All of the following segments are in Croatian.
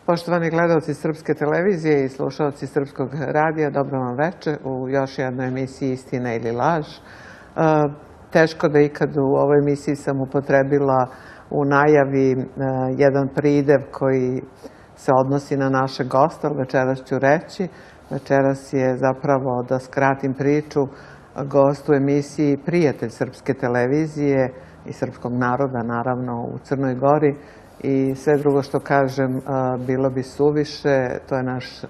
Poštovani gledalci Srpske televizije i slušalci Srpskog radija, dobro vam veče u još jednoj emisiji Istina ili laž. Teško da ikad u ovoj emisiji sam upotrebila u najavi jedan pridev koji se odnosi na naše gosta, ali večeras ću reći. Večeras je zapravo, da skratim priču, gost u emisiji prijatelj Srpske televizije i srpskog naroda, naravno, u Crnoj Gori. I sve drugo što kažem bilo bi suviše. To je naš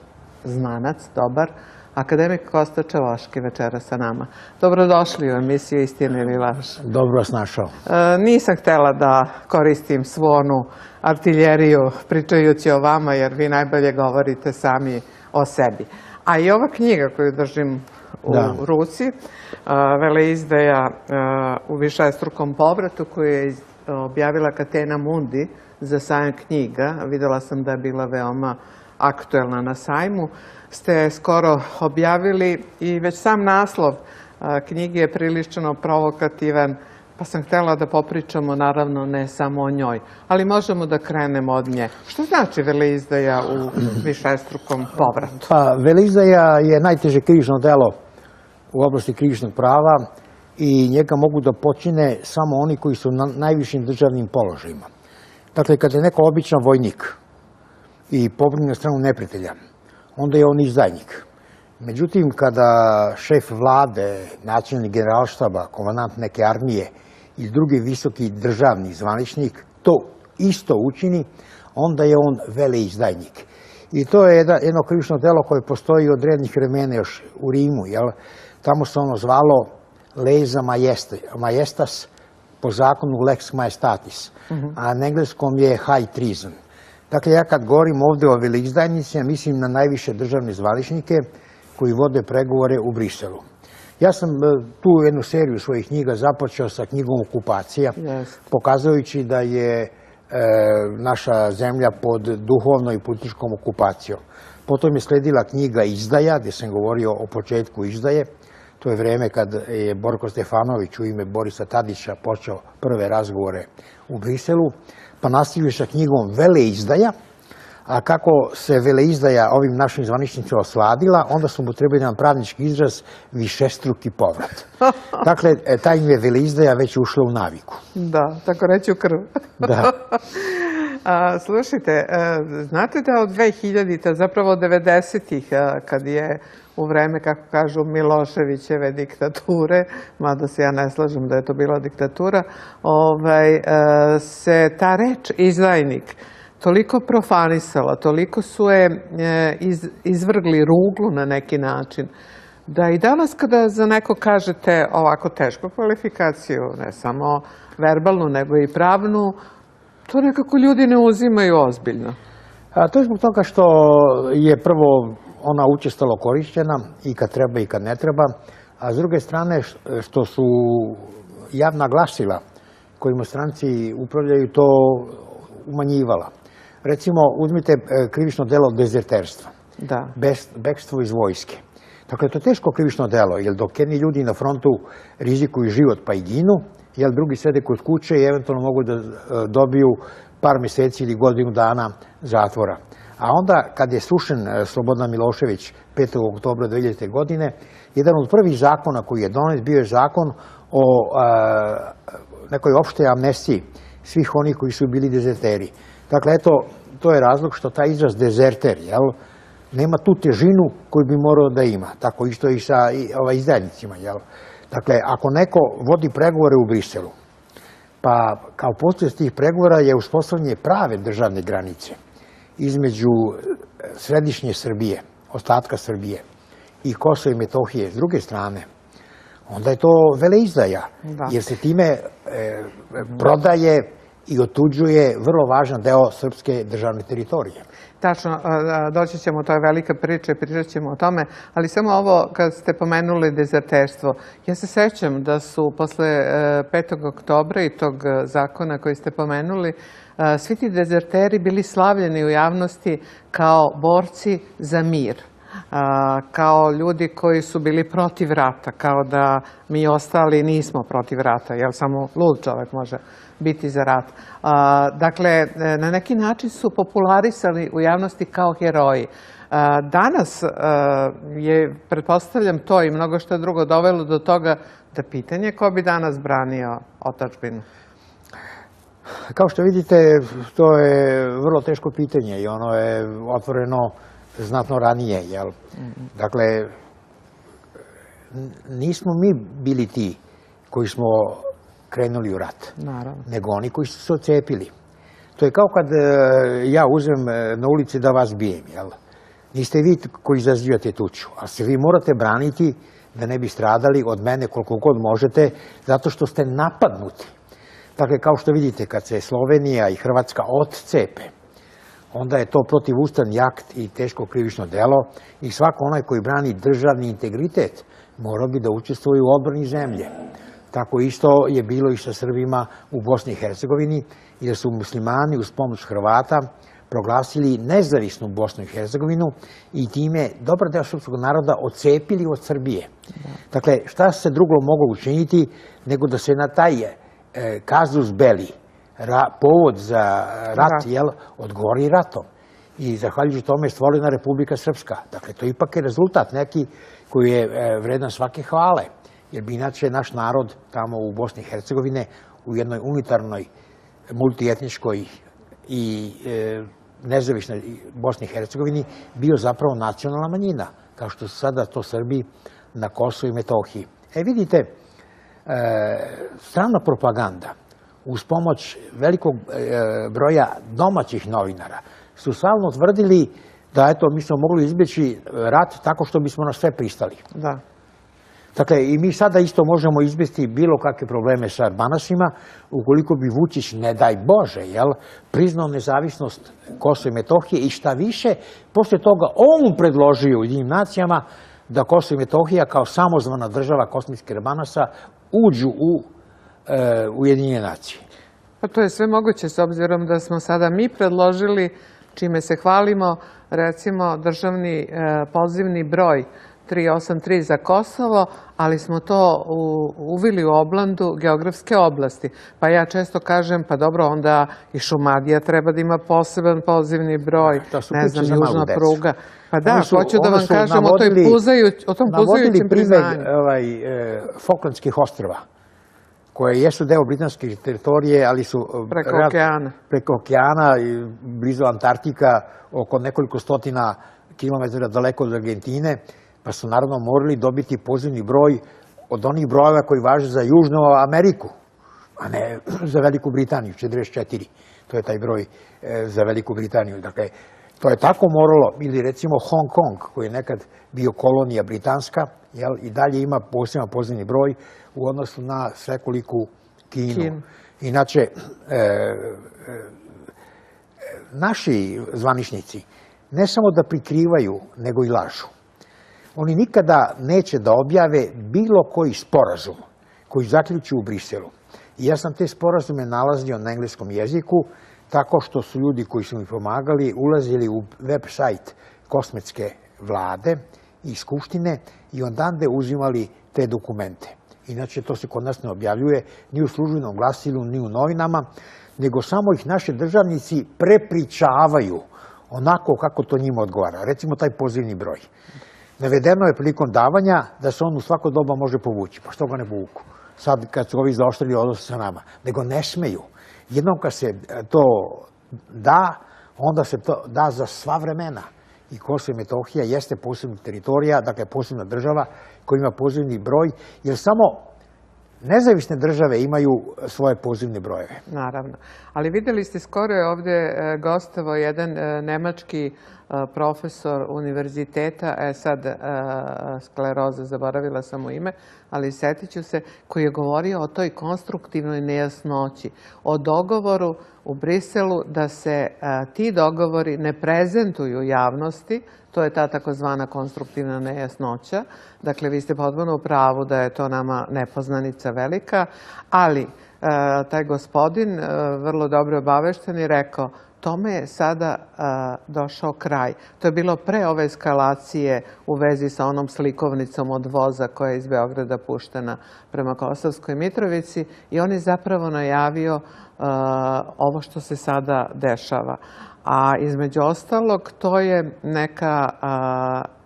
znanac, dobar, akademik Kosta Čavoški večera sa nama. Dobrodošli u emisiju Istina ili laž. Dobro vas našao. Nisam htjela da koristim svu onu artiljeriju pričajući o vama, jer vi najbolje govorite sami o sebi. A i ova knjiga koju držim u ruci, veleizdaja u višestrukom povratu, koju je objavila Catena Mundi za sajam knjiga, videla sam da je bila veoma aktuelna na sajmu, ste skoro objavili i već sam naslov knjige je prilično provokativan, pa sam htjela da popričamo, naravno, ne samo o njoj, ali možemo da krenemo od nje. Što znači veleizdaja u višestrukom povratu? Pa, veleizdaja je najteže krivično delo u oblasti krivičnog prava i njega mogu da počine samo oni koji su na najvišim državnim položajima. Dakle, kada je neko običan vojnik i pobrine na stranu neprijatelja, onda je on izdajnik. Međutim, kada šef vlade, načelnik generalštaba, komandant neke armije i drugi visoki državni zvaničnik to isto učini, onda je on veleizdajnik. I to je jedno krivično delo koje postoji od rednih vremena još u Rimu. Tamo se ono zvalo lesa majestas, po zakonu lex majestatis, a na engleskom je high treason. Dakle, ja kad govorim ovde o veleizdajnicima, mislim na najviše državne zvaničnike koji vode pregovore u Briselu. Ja sam tu jednu seriju svojih knjiga započeo sa knjigom Okupacija, pokazujući da je naša zemlja pod duhovnom i političkom okupacijom. Potom je sledila knjiga Izdaja, gdje sam govorio o početku izdaje. To je vreme kad je Borko Stefanović u ime Borisa Tadića počeo prve razgovore u Briselu, pa nastavio sa knjigom Veleizdaja, a kako se veleizdaja ovim našim zvaničnicima osvadila, onda su mu trebali jedan pravnički izraz višestruki povrat. Dakle, ta im je veleizdaja već ušla u naviku. Da, tako reći u krv. Da. Slušajte, znate da od 2000-te, zapravo od 90-ih, kad je u vreme, kako kažu, Miloševićeve diktature, mada se ja ne slažem da je to bila diktatura, se ta reč izdajnik toliko profanisala, toliko su je izvrgli ruglu na neki način, da i danas kada za neko kažete ovako tešku kvalifikaciju, ne samo verbalnu, nego i pravnu, to nekako ljudi ne uzimaju ozbiljno. To je zbog toga što je prvo ona učestalo korišćena i kad treba i kad ne treba, a s druge strane što su javna glasila kojima stranci upravljaju to umanjivala. Recimo, uzmite krivično delo dezerterstva, bekstvo iz vojske. Dakle, to je teško krivično delo, jer dok jedni ljudi na frontu rizikuju život pa i ginu, jer drugi sede kod kuće i eventualno mogu da dobiju par mjeseci ili godinu dana zatvora. A onda, kad je srušen Slobodan Milošević 5. oktobra 2000. godine, jedan od prvih zakona koji je donet bio je zakon o nekoj opštoj amnestiji svih onih koji su bili dezerteri. Dakle, eto, to je razlog što taj izraz dezerter, nema tu težinu koju bi morao da ima. Tako isto i sa izdajnicima, Dakle, ako neko vodi pregovore u Briselu, pa kao posljedica tih pregovora je uspostavljanje prave državne granice između središnje Srbije, ostatka Srbije i Kosova i Metohije s druge strane, onda je to veleizdaja, jer se time prodaje i otuđuje vrlo važan deo srpske državne teritorije. Tačno, doći ćemo, to je velika priča i pričat ćemo o tome, ali samo ovo kad ste pomenuli dezerterstvo. Ja se sećam da su posle 5. oktobra i tog zakona koji ste pomenuli, svi ti dezerteri bili slavljeni u javnosti kao borci za mir. kao ljudi koji su bili protiv rata, kao da mi ostali nismo protiv rata, jer samo lud čovek može biti za rat. Dakle, na neki način su popularisali u javnosti kao heroji. Danas je, pretpostavljam, to i mnogo što drugo dovelo do toga da pitanje ko bi danas branio otadžbinu. Kao što vidite, to je vrlo teško pitanje i ono je otvoreno znatno ranije. Dakle, nismo mi bili ti koji smo krenuli u rat, nego oni koji su se ocepili. To je kao kad ja uzmem na ulici da vas bijem. Niste vi koji izazivate tuču, ali se vi morate braniti da ne bi stradali od mene koliko god možete, zato što ste napadnuti. Dakle, kao što vidite, kad se Slovenija i Hrvatska odcepe, onda je to protivustavni akt i teško krivično delo i svako onaj koji brani državni integritet mora bi da učestvuje u odbrani zemlje. Tako isto je bilo i sa Srbima u Bosni i Hercegovini, jer su muslimani uz pomoć Hrvata proglasili nezavisnu Bosnu i Hercegovinu i time dobar deo srpskog naroda odcepili od Srbije. Dakle, šta se drugo moglo učiniti nego da se na taj kazus belli, povod za rat, odgovori ratom. I zahvaljujući tome je stvorena Republika Srpska. Dakle, to ipak je rezultat neki koji je vredan svake hvale. Jer bi inače naš narod tamo u Bosni i Hercegovine u jednoj unitarnoj, multietničkoj i nezavisnoj Bosni i Hercegovini bio zapravo nacionalna manjina, kao što su sada to Srbi na Kosovu i Metohiji. Vidite, strana propaganda uz pomoć velikog broja domaćih novinara su stalno tvrdili da mi smo mogli izbjeći rat tako što bismo na sve pristali. Da. Dakle, i mi sada isto možemo izbjesti bilo kakve probleme sa Banasima, ukoliko bi Vučić, ne daj Bože, priznao nezavisnost Kosova i Metohije i šta više, posle toga on predložio Ujedinjenim nacijama da Kosovo i Metohija kao samozvana država kosmijskih Banasa uđu u Ujedinjene nacije. Pa to je sve moguće s obzirom da smo sada mi predložili, čime se hvalimo, recimo državni pozivni broj 383 za Kosovo, ali smo to uveli u oblandu geografske oblasti. Pa ja često kažem, pa dobro, onda i Šumadija treba da ima poseban pozivni broj, ne znam, južna pruga. Pa da, hoću da vam kažem o tom puzajućem priznanju. Navodili primer Falklandskih ostrva, koje jesu deo britanske teritorije, ali su preko okeana, blizu Antarktika, oko nekoliko stotina kilometara daleko od Argentine, pa su naravno morali dobiti pozivni broj od onih brojeva koji važe za Južnu Ameriku, a ne za Veliku Britaniju, 44. To je taj broj za Veliku Britaniju. Dakle, to je tako moralo, ili recimo Hong Kong, koji je nekad bio kolonija britanska, i dalje ima poseban pozivni broj u odnosu na svekoliku Kinu. Inače, naši zvaničnici ne samo da prikrivaju, nego i lažu. Oni nikada neće da objave bilo koji sporazum koji zaključu u Briselu. I ja sam te sporazume nalazio na engleskom jeziku, tako što su ljudi koji su mi pomagali ulazili u web sajt kosmetske vlade i skupštine i ondande uzimali te dokumente. Inače, to se kod nas ne objavljuje ni u službenom glasilu, ni u novinama, nego samo ih naši državnici prepričavaju onako kako to njima odgovara. Recimo taj pozivni broj. Navedeno je prilikom davanja da se on u svako doba može povući. Pa što ga ne povuku? Sad kad su ovi zaoštrili odnose sa nama. Nego ne smeju. Jednom kad se to da, onda se to da za sva vremena. I Kosovo i Metohija jeste posebna teritorija, dakle posebna država koja ima pozivni broj, jer samo nezavisne države imaju svoje pozivne brojeve. Naravno. Ali videli ste, skoro je ovde gostovao jedan nemački profesor univerziteta, sad skleroza, zaboravila sam mu ime, ali setit ću se, koji je govorio o toj konstruktivnoj nejasnoći, o dogovoru u Briselu da se ti dogovori ne prezentuju javnosti, to je ta takozvana konstruktivna nejasnoća. Dakle, vi ste potpuno u pravu da je to nama nepoznanica velika, ali taj gospodin, vrlo dobro obavešten, je rekao tome je sada došao kraj. To je bilo pre ove eskalacije u vezi sa onom slikovnicom od voza koja je iz Beograda puštena prema Kosovskoj Mitrovici i on je zapravo najavio ovo što se sada dešava. A između ostalog, to je neka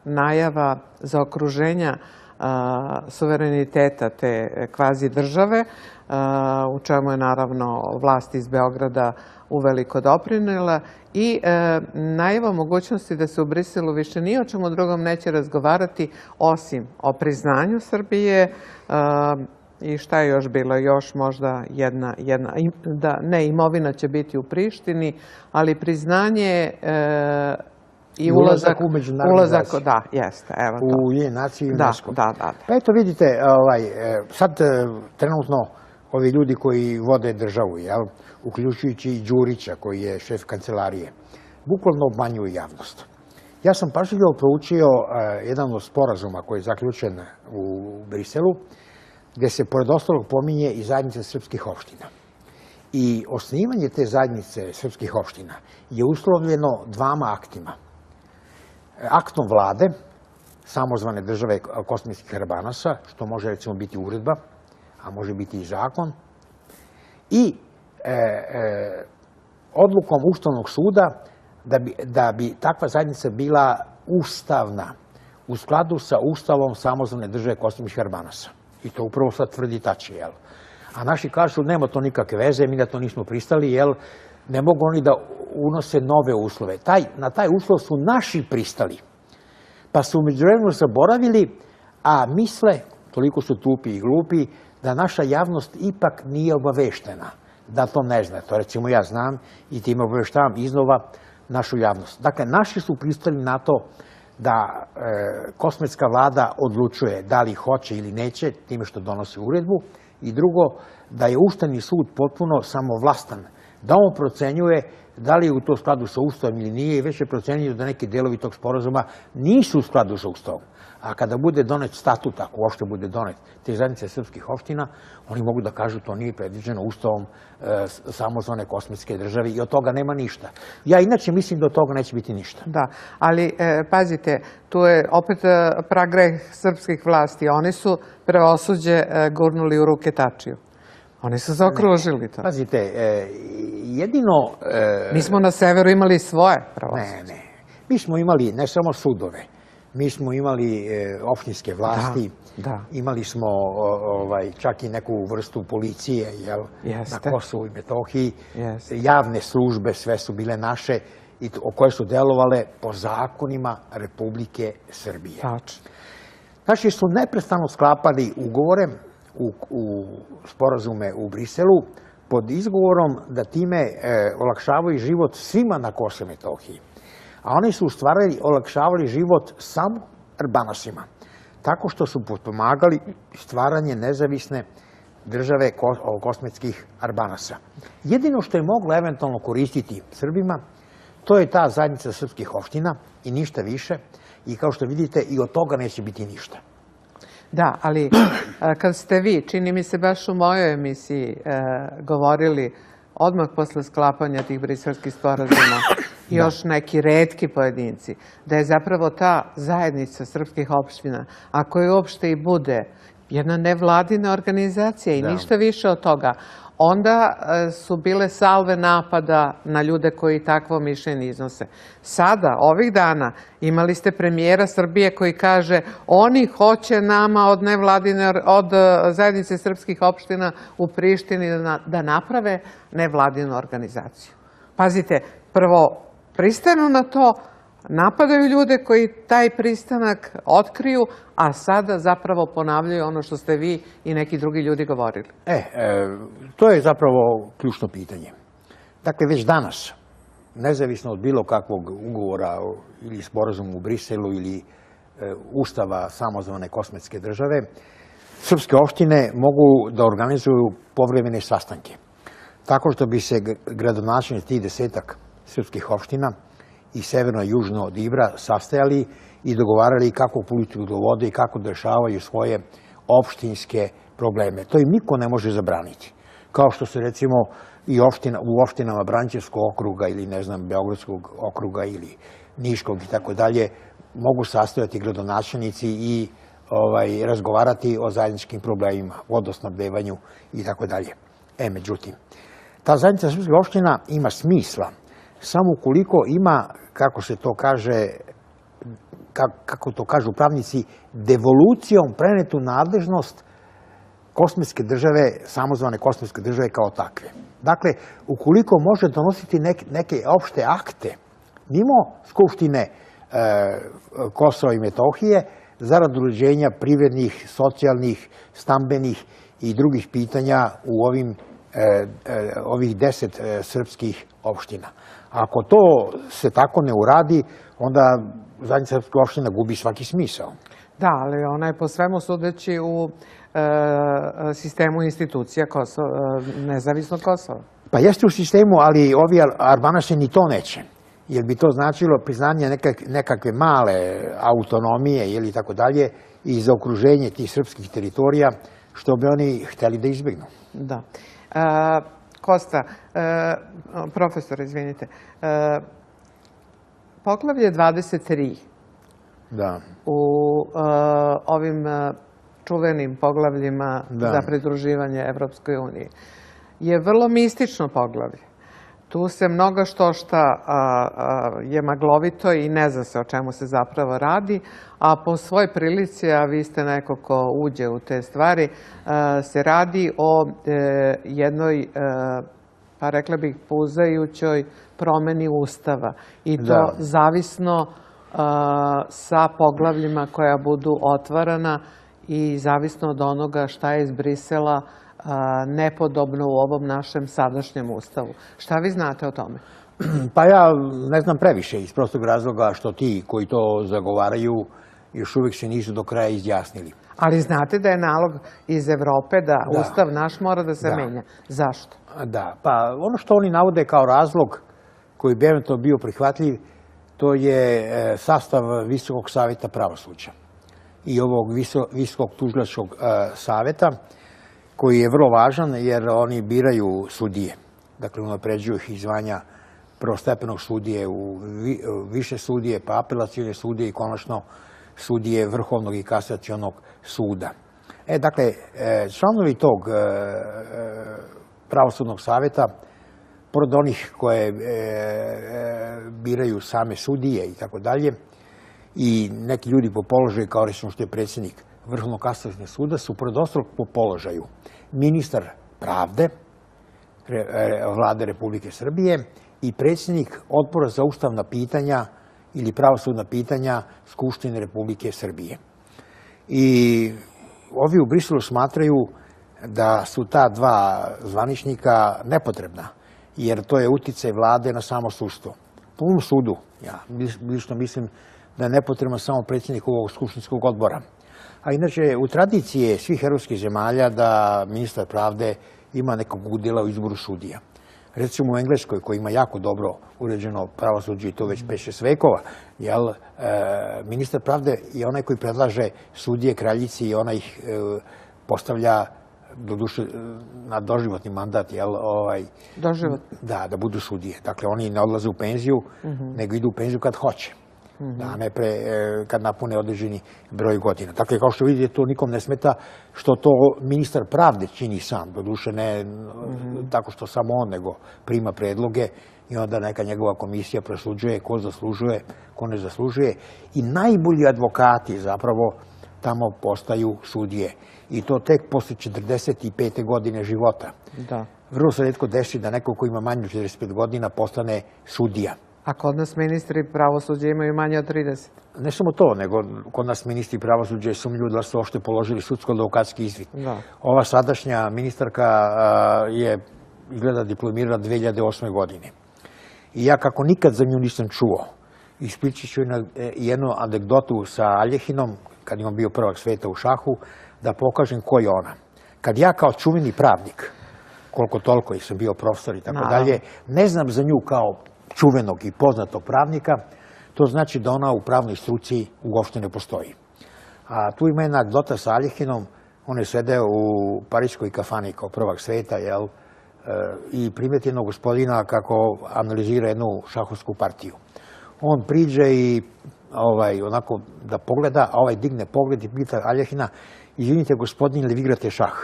najava zaokruženja suvereniteta te kvazi države, u čemu je naravno vlast iz Beograda uveliko doprinela i najava mogućnosti da se u Briselu više ni o čemu drugom neće razgovarati osim o priznanju Srbije i šta je još bilo? Još možda jedna da ne, imovina će biti u Prištini, ali priznanje i ulazak u međunarodnu organizaciju. Da, jeste, evo to. U UN i UNESCO. Da. Pa eto vidite, sad trenutno ovi ljudi koji vode državu, uključujući i Đurića koji je šef kancelarije, bukvalno obmanjuju javnost. Ja sam pažljivo proučio jedan od sporazuma koji je zaključen u Briselu, gde se pored ostalog pominje i zajednica srpskih opština. I osnivanje te zajednice srpskih opština je uslovljeno dvama aktima. Aktom vlade, samozvane države kosmetskih Arbanasa, što može recimo biti uredba, a može biti i zakon, i odlukom Ustavnog suda da bi takva zajednica bila ustavna, u skladu sa Ustavom samozvane države kosmetskih Arbanasa. I to upravo sad tvrdi Tači, jel? A naši kažu, nema to nikakve veze, mi da to nismo pristali, jel? Ne mogu oni da unose nove uslove. Na taj uslov su naši pristali. Pa su umeđuvremenu zaboravili, a misle, toliko su tupi i glupi, da naša javnost ipak nije obaveštena, da to ne zna. To recimo ja znam i time obaveštavam iznova našu javnost. Dakle, naši su pristali na to da kosmetska vlada odlučuje da li hoće ili neće, time što donosi uredbu, i drugo, da je Ustavni sud potpuno samovlastan, da on procenjuje da li je u to skladu sa Ustavom ili nije i već je procenio da neki delovi tog sporazuma nisu u skladu sa Ustavom. A kada bude donet statut, ako uopšte bude donet, te zajednice srpskih opština, oni mogu da kažu to nije predviđeno Ustavom samozvane kosmetske države i od toga nema ništa. Ja inače mislim da od toga neće biti ništa. Da, ali pazite, tu je opet pragreh srpskih vlasti. Oni su pravosuđe gurnuli u ruke Tačiju. Oni su zaokružili to. Pazite, jedino... Mi smo na severu imali svoje pravosuđe. Ne. Mi smo imali ne samo sudove, mi smo imali opštinske vlasti, imali smo čak i neku vrstu policije na Kosovu i Metohiji. Javne službe, sve su bile naše, koje su delovale po zakonima Republike Srbije. Naši su neprestano sklapali ugovore, u sporazume u Briselu, pod izgovorom da time olakšavaju život svima na Kosovu i Metohiji. A oni su u stvari olakšavali život samo Arbanasima, tako što su potpomagali stvaranje nezavisne države kosmetskih Arbanasa. Jedino što je moglo eventualno koristiti Srbima, to je ta zajednica srpskih opština i ništa više. I kao što vidite, i od toga neće biti ništa. Da, ali kad ste vi, čini mi se baš u mojoj emisiji, govorili odmah posle sklapanja tih briselskih sporazuma, još neki retki pojedinci, da je zapravo ta zajednica srpskih opština, ako je uopšte i bude jedna nevladina organizacija i ništa više od toga, onda su bile salve napada na ljude koji takvo mišljenje iznose. Sada, ovih dana, imali ste premijera Srbije koji kaže oni hoće nama od zajednice srpskih opština u Prištini da naprave nevladinu organizaciju. Pazite, prvo pristanu na to, napadaju ljude koji taj pristanak otkriju, a sada zapravo ponavljaju ono što ste vi i neki drugi ljudi govorili. To je zapravo ključno pitanje. Dakle, već danas, nezavisno od bilo kakvog ugovora ili sporazuma u Briselu ili Ustava samozvane kosmetske države, srpske opštine mogu da organizuju povremene sastanke. Tako što bi se gradonačelnici tih 10-ak srpskih opština i severno i južno od Ibra sastajali i dogovarali kako politiku da vode i kako da rešavaju svoje opštinske probleme. To im niko ne može zabraniti. Kao što se recimo i u opštinama Brančevskog okruga ili, ne znam, Beogradskog okruga ili Niškog i tako dalje, mogu sastojati gradonačelnici i razgovarati o zajedničkim problemima, vodosnabdevanju i tako dalje. Međutim, ta zajednica srpskih opština ima smisla samo ukoliko ima, kako se to kaže, kako to kažu pravnici, devolucijom prenetu nadležnost kosmetske države, samozvane kosmetske države kao takve. Dakle, ukoliko može donositi neke opšte akte mimo Skupštine Kosova i Metohije zarad uređenja privrednih, socijalnih, stambenih i drugih pitanja u ovih 10 srpskih opština. Ako to se tako ne uradi, onda zajednica srpskih opština gubi svaki smisao. Da, ali ona je po svemu sudeći u sistemu institucija nezavisnog Kosova. Pa jeste u sistemu, ali ovi Albanaši ni to neće. Jer bi to značilo priznanje nekakve male autonomije ili tako dalje i zaokruženje tih srpskih teritorija, što bi oni hteli da izbjegnu. Da. Kosta, profesor, izvinite, poglavlje 23 u ovim čuvenim poglavljima za pridruživanje Evropskoj uniji je vrlo mistično poglavlje. Tu se mnogo šta je maglovito i ne zna se o čemu se zapravo radi, a po svoj prilici, a vi ste neko ko uđe u te stvari, se radi o jednoj, pa rekla bih, puzajućoj promeni Ustava. I to zavisno sa poglavljima koja budu otvarana i zavisno od onoga šta je iz Brisela nepodobno u ovom našem sadašnjem Ustavu. Šta vi znate o tome? Pa ja ne znam previše iz prostog razloga što ti koji to zagovaraju još uvijek se nisu do kraja izjasnili. Ali znate da je nalog iz Evrope da Ustav naš mora da se menja. Zašto? Da, pa ono što oni navode kao razlog koji bi eventualno bio prihvatljiv, to je sastav Visokog saveta pravosuđa i ovog Visokog tužilačkog saveta, koji je vrlo važan jer oni biraju sudije. Dakle, unapređuju ih iz zvanja prvostepenog sudije u više sudije, pa apelacione sudije i konačno sudije Vrhovnog i kasacionog suda. Dakle, članovi tog pravosudnog saveta, pored onih koje biraju same sudije i tako dalje, i neki ljudi po položaju, kao recimo što je predsjednik Vrhovnog kasacionog suda, su pored ostalog po položaju ministar pravde Vlade Republike Srbije i predsjednik Odbora za ustavna pitanja ili pravosudna pitanja Skupštine Republike Srbije. I ovi u Briselu smatraju da su ta dva zvaničnika nepotrebna, jer to je uticaj vlade na samo sudstvo. Po ovom sudu, ja lično mislim da je nepotreban samo predsjednik ovog skupštinskog odbora. A inače, u tradiciji je svih evropskih zemalja da ministar pravde ima nekog udjela u izboru sudija. Recimo u Engleskoj, koji ima jako dobro uređeno pravosuđe i to već 5-6 vekova, ministar pravde je onaj koji predlaže sudije kraljici i ona ih postavlja doduše na doživotni mandat, Doživotni? Da budu sudije. Dakle, oni ne odlaze u penziju, nego idu u penziju kad hoće. A ne kad napune određeni broj godina. Dakle, kao što vidite, to nikom ne smeta što to ministar pravde čini sam. Doduše ne tako što samo on, nego prima predloge i onda neka njegova komisija presuđuje ko zaslužuje, ko ne zaslužuje. I najbolji advokati zapravo tamo postaju sudije. I to tek posle 45. godine života. Vrlo se retko desi da neko ko ima manje od 45 godina postane sudija. A kod nas ministri pravosuđa imaju manje od 30? Ne samo to, nego kod nas ministri pravosuđa sumnjuju da su uopšte položili sudsko-advokatski ispit. Ova sadašnja ministarka je izgleda diplomirala 2008. godine. I ja kako nikad za nju nisam čuo, ispričat ću jednu anegdotu sa Aljehinom, kad je on bio prvak sveta u šahu, da pokažem ko je ona. Kad ja kao čuveni pravnik, koliko toliko, i sam bio profesor i tako dalje, ne znam za nju kao čuvenog i poznatog pravnika, to znači da ona u pravnoj struci uopšte ne postoji. A tu ima jedna anegdota sa Aljehinom, on je sedeo u pariškoj kafani kao prvak sveta, i primeti jednog gospodina kako analizira jednu šahovsku partiju. On priđe i onako da pogleda, a ovaj digne pogled i pita Aljahina, izvinite gospodine, li vi igrate šah?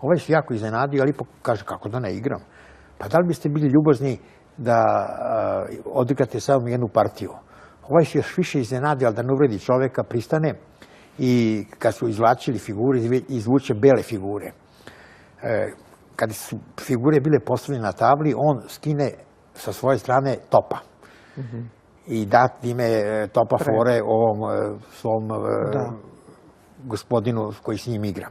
Ovaj se jako iznenadio, ali ipak kaže, kako da ne igram? Pa da li biste bili ljubazni da odigrate samo jednu partiju? Ovaj se još više iznenadio, ali da ne uvredi čoveka, pristane i kad su izvlačili figure, izvuče bele figure. Kad su figure bile postavljene na tabli, on skine sa svoje strane topa. I da time topa fore ovom svom gospodinu koji s njim igra.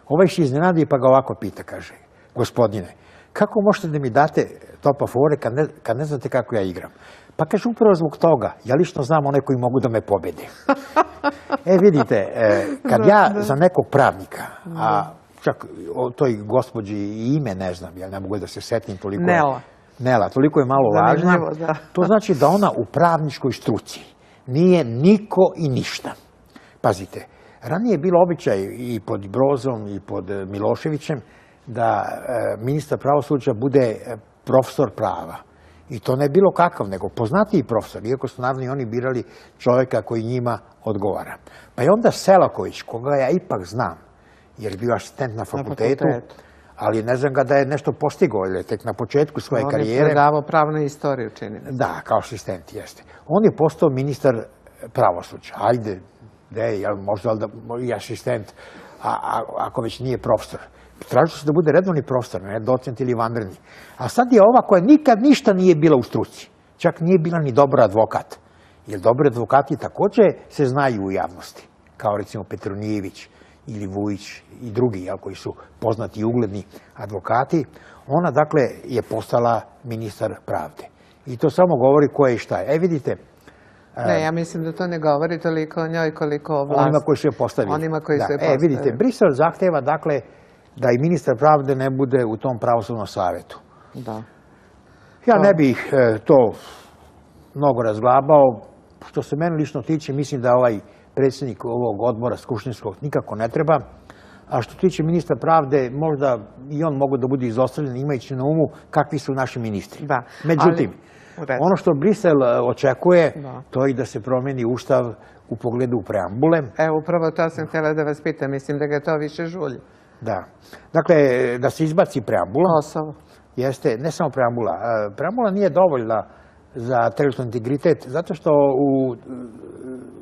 Ovaj se iznenadi pa ga ovako pita, kaže, gospodine, kako možete da mi date topa fore kad ne znate kako ja igram? Pa kaže, upravo zbog toga, ja lično znam one koji mogu da me pobede. Vidite, kad ja za nekog pravnika, a čak o toj gospođi i ime ne znam, ja ne mogu da se setim toliko. Nela, toliko je malo važna. To znači da ona u pravničkoj struci nije niko i ništa. Pazite, ranije je bilo običaj i pod Brozom i pod Miloševićem da ministar pravosuđa bude profesor prava. I to ne bilo kakav, nego poznatiji profesor, iako su naravno i oni birali čovjeka koji njima odgovara. Pa je onda Selaković, koga ja ipak znam, jer je bio asistent na fakultetu, ali ne znam ga da je nešto postigao, jer je tek na početku svoje karijere. On je predavao pravnu istoriju, čini mi se. Da, kao asistent, jeste. On je postao ministar pravosuđa. Ajde, možda i asistent, ako već nije profesor. Tražio se da bude redovni profesor, ne docent ili vanredni. A sad je ova koja nikad ništa nije bila u struci. Čak nije bila ni dobar advokat. Jer dobri advokati također se znaju u javnosti. Kao recimo Petronijević ili Vujić i drugi, koji su poznati i ugledni advokati. Ona, dakle, je postala ministar pravde. I to samo govori ko je i šta je. Vidite... Ne, ja mislim da to ne govori toliko o njoj koliko o vlasti. Onima koji su je postavili. Onima koji su je postavili. Vidite, Brisel zahteva, dakle, da i ministar pravde ne bude u tom pravosudnom savjetu. Da. Ja ne bih to mnogo razglabao. Što se mene lično tiče, mislim da ovaj predsjednik ovog odbora skupštinskog nikako ne treba. A što tiče ministra pravde, možda i on mogu da bude izostavljen imajući na umu kakvi su naši ministri. Međutim, ono što Brisel očekuje, to je da se promeni ustav u pogledu preambule. Upravo to sam htjela da vas pitam. Mislim da ga to više žulji. Da. Dakle, da se izbaci preambula. Kosovo. Jeste, ne samo preambula. Preambula nije dovoljna za teritorijalni integritet, zato što u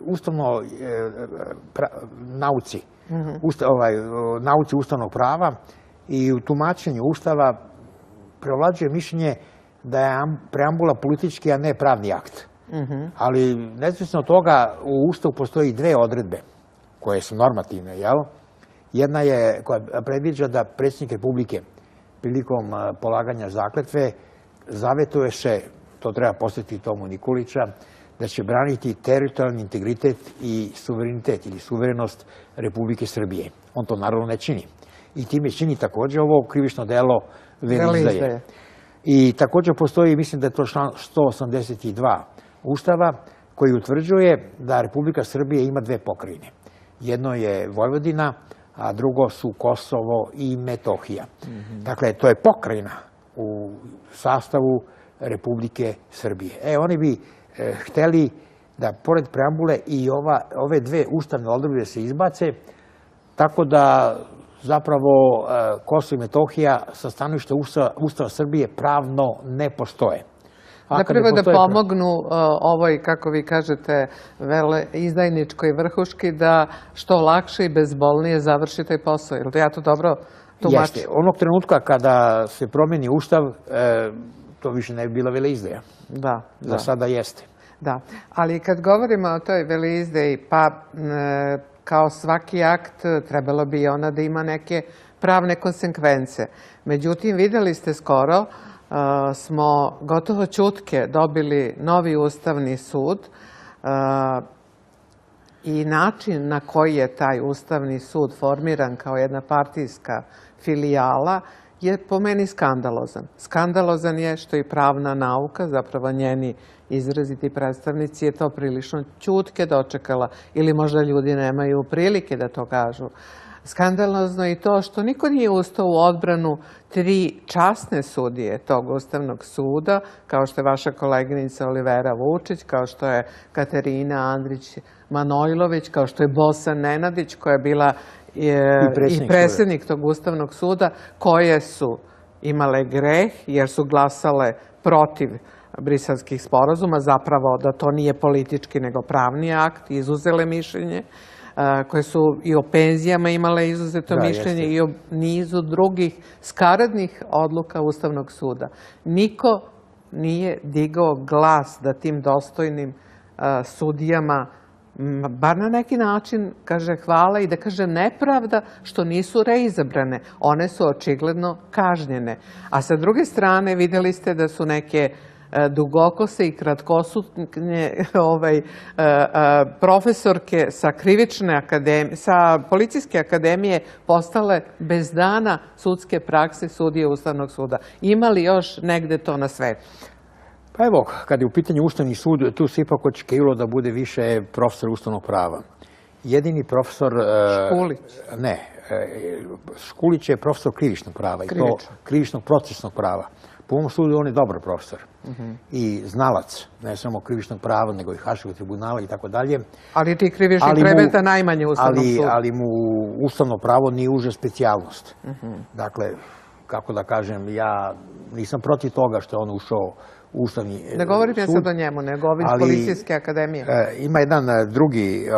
ustavnoj nauci, nauci ustavnog prava i u tumačenju ustava prevlađuje mišljenje da je preambula politički, a ne pravni akt. Ali, nezavisno od toga, u ustavu postoji dve odredbe koje su normativne, jel? Jedna je koja predviđa da predsjednik Republike prilikom polaganja zakletve zavetuje se, to treba posjetiti Tomu Nikolića, da će braniti teritorijalni integritet i suverenitet ili suverenost Republike Srbije. On to naravno ne čini. I time čini također ovo krivično delo veleizdaje. I također postoji, mislim da je to član 182 Ustava, koji utvrđuje da Republika Srbije ima dve pokrajine. Jedno je Vojvodina, a drugo su Kosovo i Metohija. Dakle, to je pokrajina u sastavu Republike Srbije. Oni bi hteli da, pored preambule, i ove dve ustavne odredbe se izbace, tako da zapravo Kosovo i Metohija sa stanovišta Ustava Srbije pravno ne postoje. Napravo da pomognu ovoj, kako vi kažete, izdajničkoj vrhuški da što lakše i bezbolnije završi taj posao. Ili ja to dobro tumačim? Jeste. Onog trenutka kada se promeni Ustav, to više ne bi bila veleizdaja. Da. Za sada jeste. Da, ali kad govorimo o toj veleizdaji, pa kao svaki akt trebalo bi ona da ima neke pravne konsekvence. Međutim, videli ste skoro, smo gotovo ćutke dobili novi Ustavni sud i način na koji je taj Ustavni sud formiran kao jedna partijska filijala je po meni skandalozan. Skandalozan je što i pravna nauka, zapravo njeni izraziti predstavnici, je to prilično ćutke dočekala ili možda ljudi nemaju prilike da to kažu. skandalozno i to što niko nije ustao u odbranu 3 časne sudije tog Ustavnog suda, kao što je vaša koleginica Olivera Vučić, kao što je Katarina Andrić Manojlović, kao što je Bosan Nenadić, koja je bila i predsjednik tog Ustavnog suda, koje su imale greh jer su glasale protiv briselskih sporazuma, zapravo da to nije politički nego pravni akt, izuzele mišljenje, koje su i o penzijama imale izuzeto mišljenje i o nizu drugih skaradnih odluka Ustavnog suda. Niko nije digao glas da tim dostojnim sudijama bar na neki način kaže hvala i da kaže nepravda što nisu reizabrane. One su očigledno kažnjene. A sa druge strane vidjeli ste da su neke dugokose i kratkosutne profesorke sa krivične akademije, sa policijske akademije postale bez dana sudske prakse sudije Ustavnog suda. Ima li još negde to na svetu? Pa evo, kad je u pitanju Ustavni sud, tu se ipak očekivalo da bude više profesor ustavnog prava. Jedini profesor... Škulić? Ne, Škulić je profesor krivičnog prava i to krivičnog procesnog prava. Po ovom sudu on je dobar profesor i znalac, ne samo krivičnog prava, nego i Haškog tribunala i tako dalje. Ali ti krivičnih predmeta najmanje u Ustavnom sudu. Ali mu ustavno pravo nije uža specijalnost. Dakle, kako da kažem, ja nisam protiv toga što je on ušao u Ustavni sud. Ne govorim ja sad o njemu, nego ovim policijske akademije. Ima jedan drugi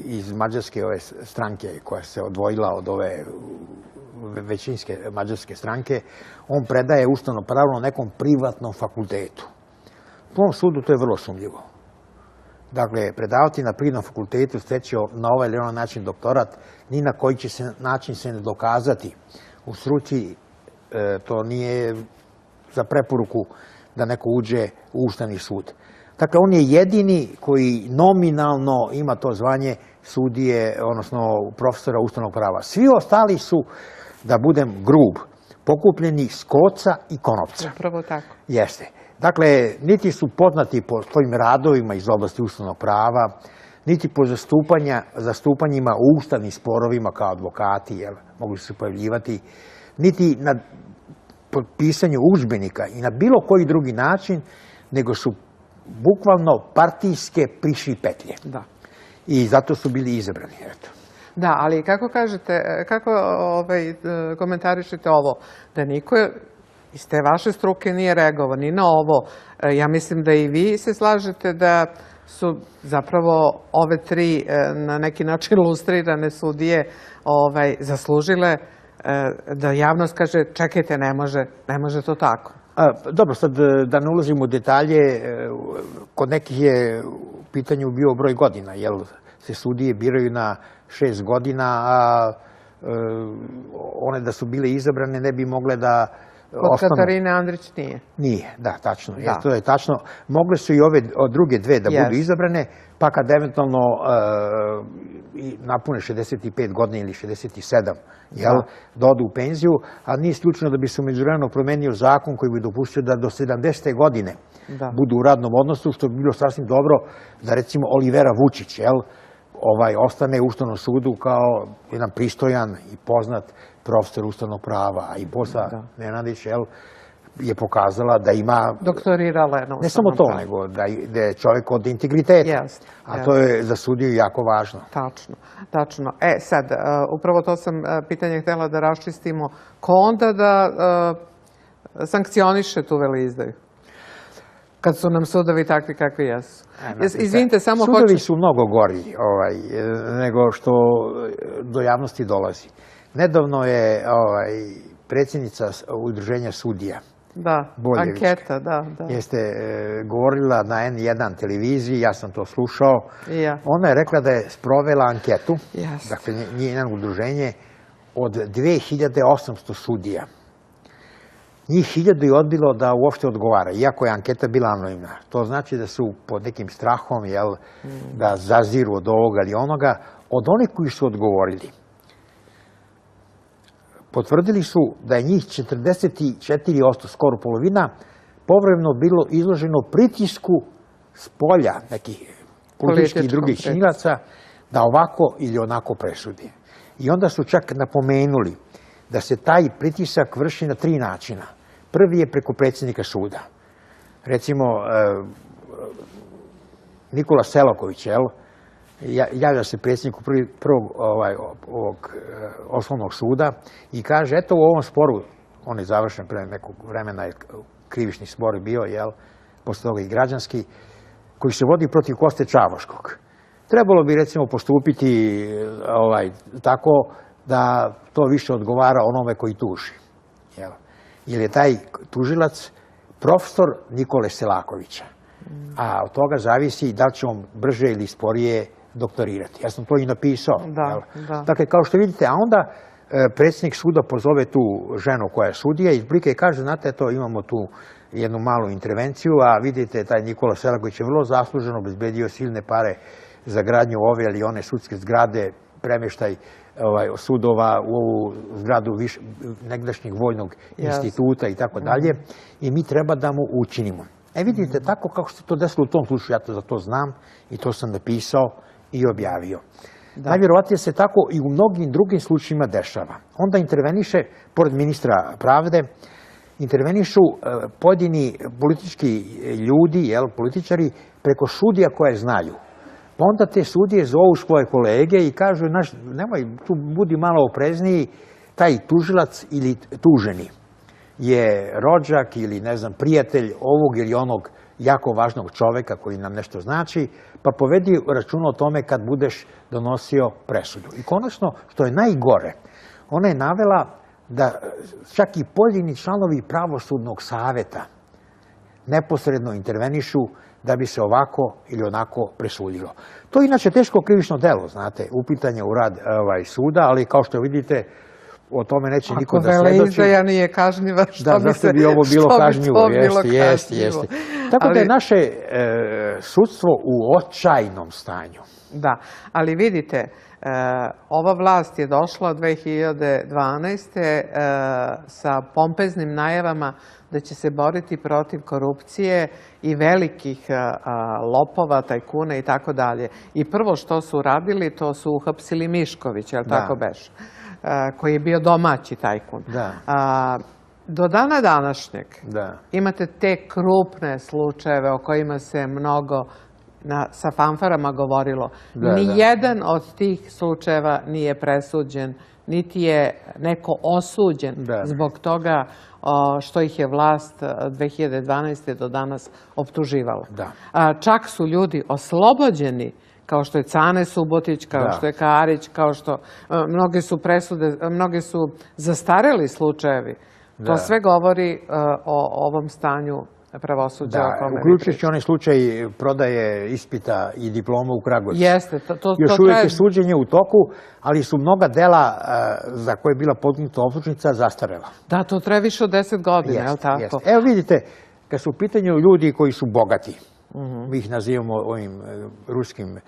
iz mađarske stranke koja se odvojila od ove većinske mađarske stranke, on predaje ustavno pravo na nekom privatnom fakultetu. Po ovom sudu to je vrlo sumnjivo. Dakle, predavati na privatnom fakultetu, steći na ovaj ili onaj način doktorat, ni na koji će se način se ne dokazati u struci, to nije za preporuku da neko uđe u Ustavni sud. Dakle, on je jedini koji nominalno ima to zvanje sudije, odnosno profesora ustavnog prava. Svi ostali su, da budem grub, pokupljeni s koca i konopca. Upravo tako. Jeste. Dakle, niti su poznati po svojim radovima iz oblasti ustavnog prava, niti po zastupanjima u ustavnim sporovima kao advokati, jer mogli su se pojavljivati, niti na pisanju udžbenika i na bilo koji drugi način, nego su bukvalno partijske priši petlje. Da. I zato su bili izabrani. Eto. Da, ali kako kažete, kako komentarišete ovo, da niko iz te vaše struke nije reagovao ni na ovo. Ja mislim da i vi se slažete da su zapravo ove 3 na neki način lustrirane sudije zaslužile da javnost kaže čekajte, ne može to tako. Dobro, sad da ne ulazimo u detalje, kod nekih je u pitanju bio broj godina, jer se sudije biraju na 6 godina, a one da su bile izabrane ne bi mogle da Kod Katarine Andrić nije. Nije, da, tačno. To je tačno. Mogle su i ove druge 2 da budu izabrane, pa kad eventualno napune 65 godina ili 67, da odu u penziju, a nije isključeno da bi se međuvremeno promenio zakon koji bi dopustio da do 70. godine budu u radnom odnosu, što bi bilo sasvim dobro da recimo Olivera Vučić, ostane u Ustavnom sudu kao jedan pristojan i poznat profesor ustavnog prava, a i Bosa Nenadić je pokazala da ima... Doktorirala je na ustavnom pravu. Ne samo to, nego da je čovjek od integriteta, a to je za sudiju jako važno. Tačno. Sad, upravo to sam pitanje htjela da raščistimo. Ko onda da sankcioniše tu veleizdaju? Kad su nam sudovi takvi kakvi jesu. Izvinite, samo hoću... Sudovi su mnogo gori nego što do javnosti dolazi. Nedavno je predsjednica udruženja sudija, anketa, jeste govorila na N1 televiziji, ja sam to slušao. Ona je rekla da je sprovela anketu, dakle njeno udruženje, od 2800 sudija. Njih 1000 je odbilo da uopšte odgovara, iako je anketa bila anonimna. To znači da su pod nekim strahom, da zaziru od ovoga ili onoga. Od onih koji su odgovorili, potvrdili su da je njih 44%, skoro polovina, povremeno bilo izloženo pritisku s polja nekih političkih i drugih činilaca da ovako ili onako presudi. I onda su čak napomenuli da se taj pritisak vrši na 3 načina. Prvi je preko predsjednika suda. Recimo, Nikola Selaković, javlja se predsjedniku prvog ovog osnovnog suda i kaže, eto u ovom sporu, on je završen pre nekog vremena, krivični spor bio, posle toga i građanski, koji se vodi protiv Koste Čavoškog. Trebalo bi, recimo, postupiti tako da to više odgovara onome koji tuži. Jer je taj tužilac profesor Nikole Selakovića. A od toga zavisi da li će on brže ili sporije doktorirati. Ja sam to i napisao. Dakle, kao što vidite, a onda predsjednik suda pozove tu ženu koja je sudija iz Blike i kaže, znate, to imamo tu jednu malu intervenciju, a vidite, taj Nikola Selaković je vrlo zasluženo obezbedio silne pare za gradnju ove ili one sudske zgrade, premještaj sudova u ovu zgradu negdašnjeg vojnog instituta i tako dalje. I mi treba da mu učinimo. Vidite, tako kako se to desilo u tom slučaju, ja za to znam i to sam napisao i objavio. Najvjerovatnije se tako i u mnogim drugim slučajima dešava. Onda interveniše, pored ministra pravde, intervenišu pojedini politički ljudi, političari, preko sudija koje znaju. Pa onda te sudije zovu svoje kolege i kažu, nemoj, tu budi malo oprezniji, taj tužilac ili tuženi je rođak ili, ne znam, prijatelj ovog ili onog jako važnog čoveka koji nam nešto znači, pa povedi računa o tome kad budeš donosio presudu. I konačno, što je najgore, ona je navela da čak i pojedini članovi pravosudnog saveta neposredno intervenišu da bi se ovako ili onako presudilo. To je inače teško krivično delo, znate, upitanje u rad suda, ali kao što vidite, o tome neće niko da svedoči. Ako veleizdaja nije kažnjiva, što bi ovo bilo kažnjivo? Jeste. Tako da je naše sudstvo u očajnom stanju. Da, ali vidite, ova vlast je došla 2012. Sa pompeznim najavama da će se boriti protiv korupcije i velikih lopova, tajkuna i tako dalje. I prvo što su radili, to su uhapsili Mišković, jel tako beše? Koji je bio domaći tajkun. Do dana današnjeg imate te krupne slučajeve o kojima se mnogo sa fanfarama govorilo. Nijedan od tih slučajeva nije presuđen, niti je neko osuđen zbog toga što ih je vlast 2012. do danas optuživala. Čak su ljudi oslobođeni, kao što je Cane Subotić, kao što je Karić, kao što mnogi su zastareli slučajevi. To sve govori o ovom stanju pravosuđa. Uključujući onaj slučaj prodaje ispita i diploma u Kragujevcu. Jeste. Još uvijek je suđenje u toku, ali su mnoga dela za koje je bila podignuta optužnica zastarela. Da, to treba više od 10 godina, je li tako? Evo vidite, kad su u pitanju ljudi koji su bogati, mi ih nazivamo ovim ruskim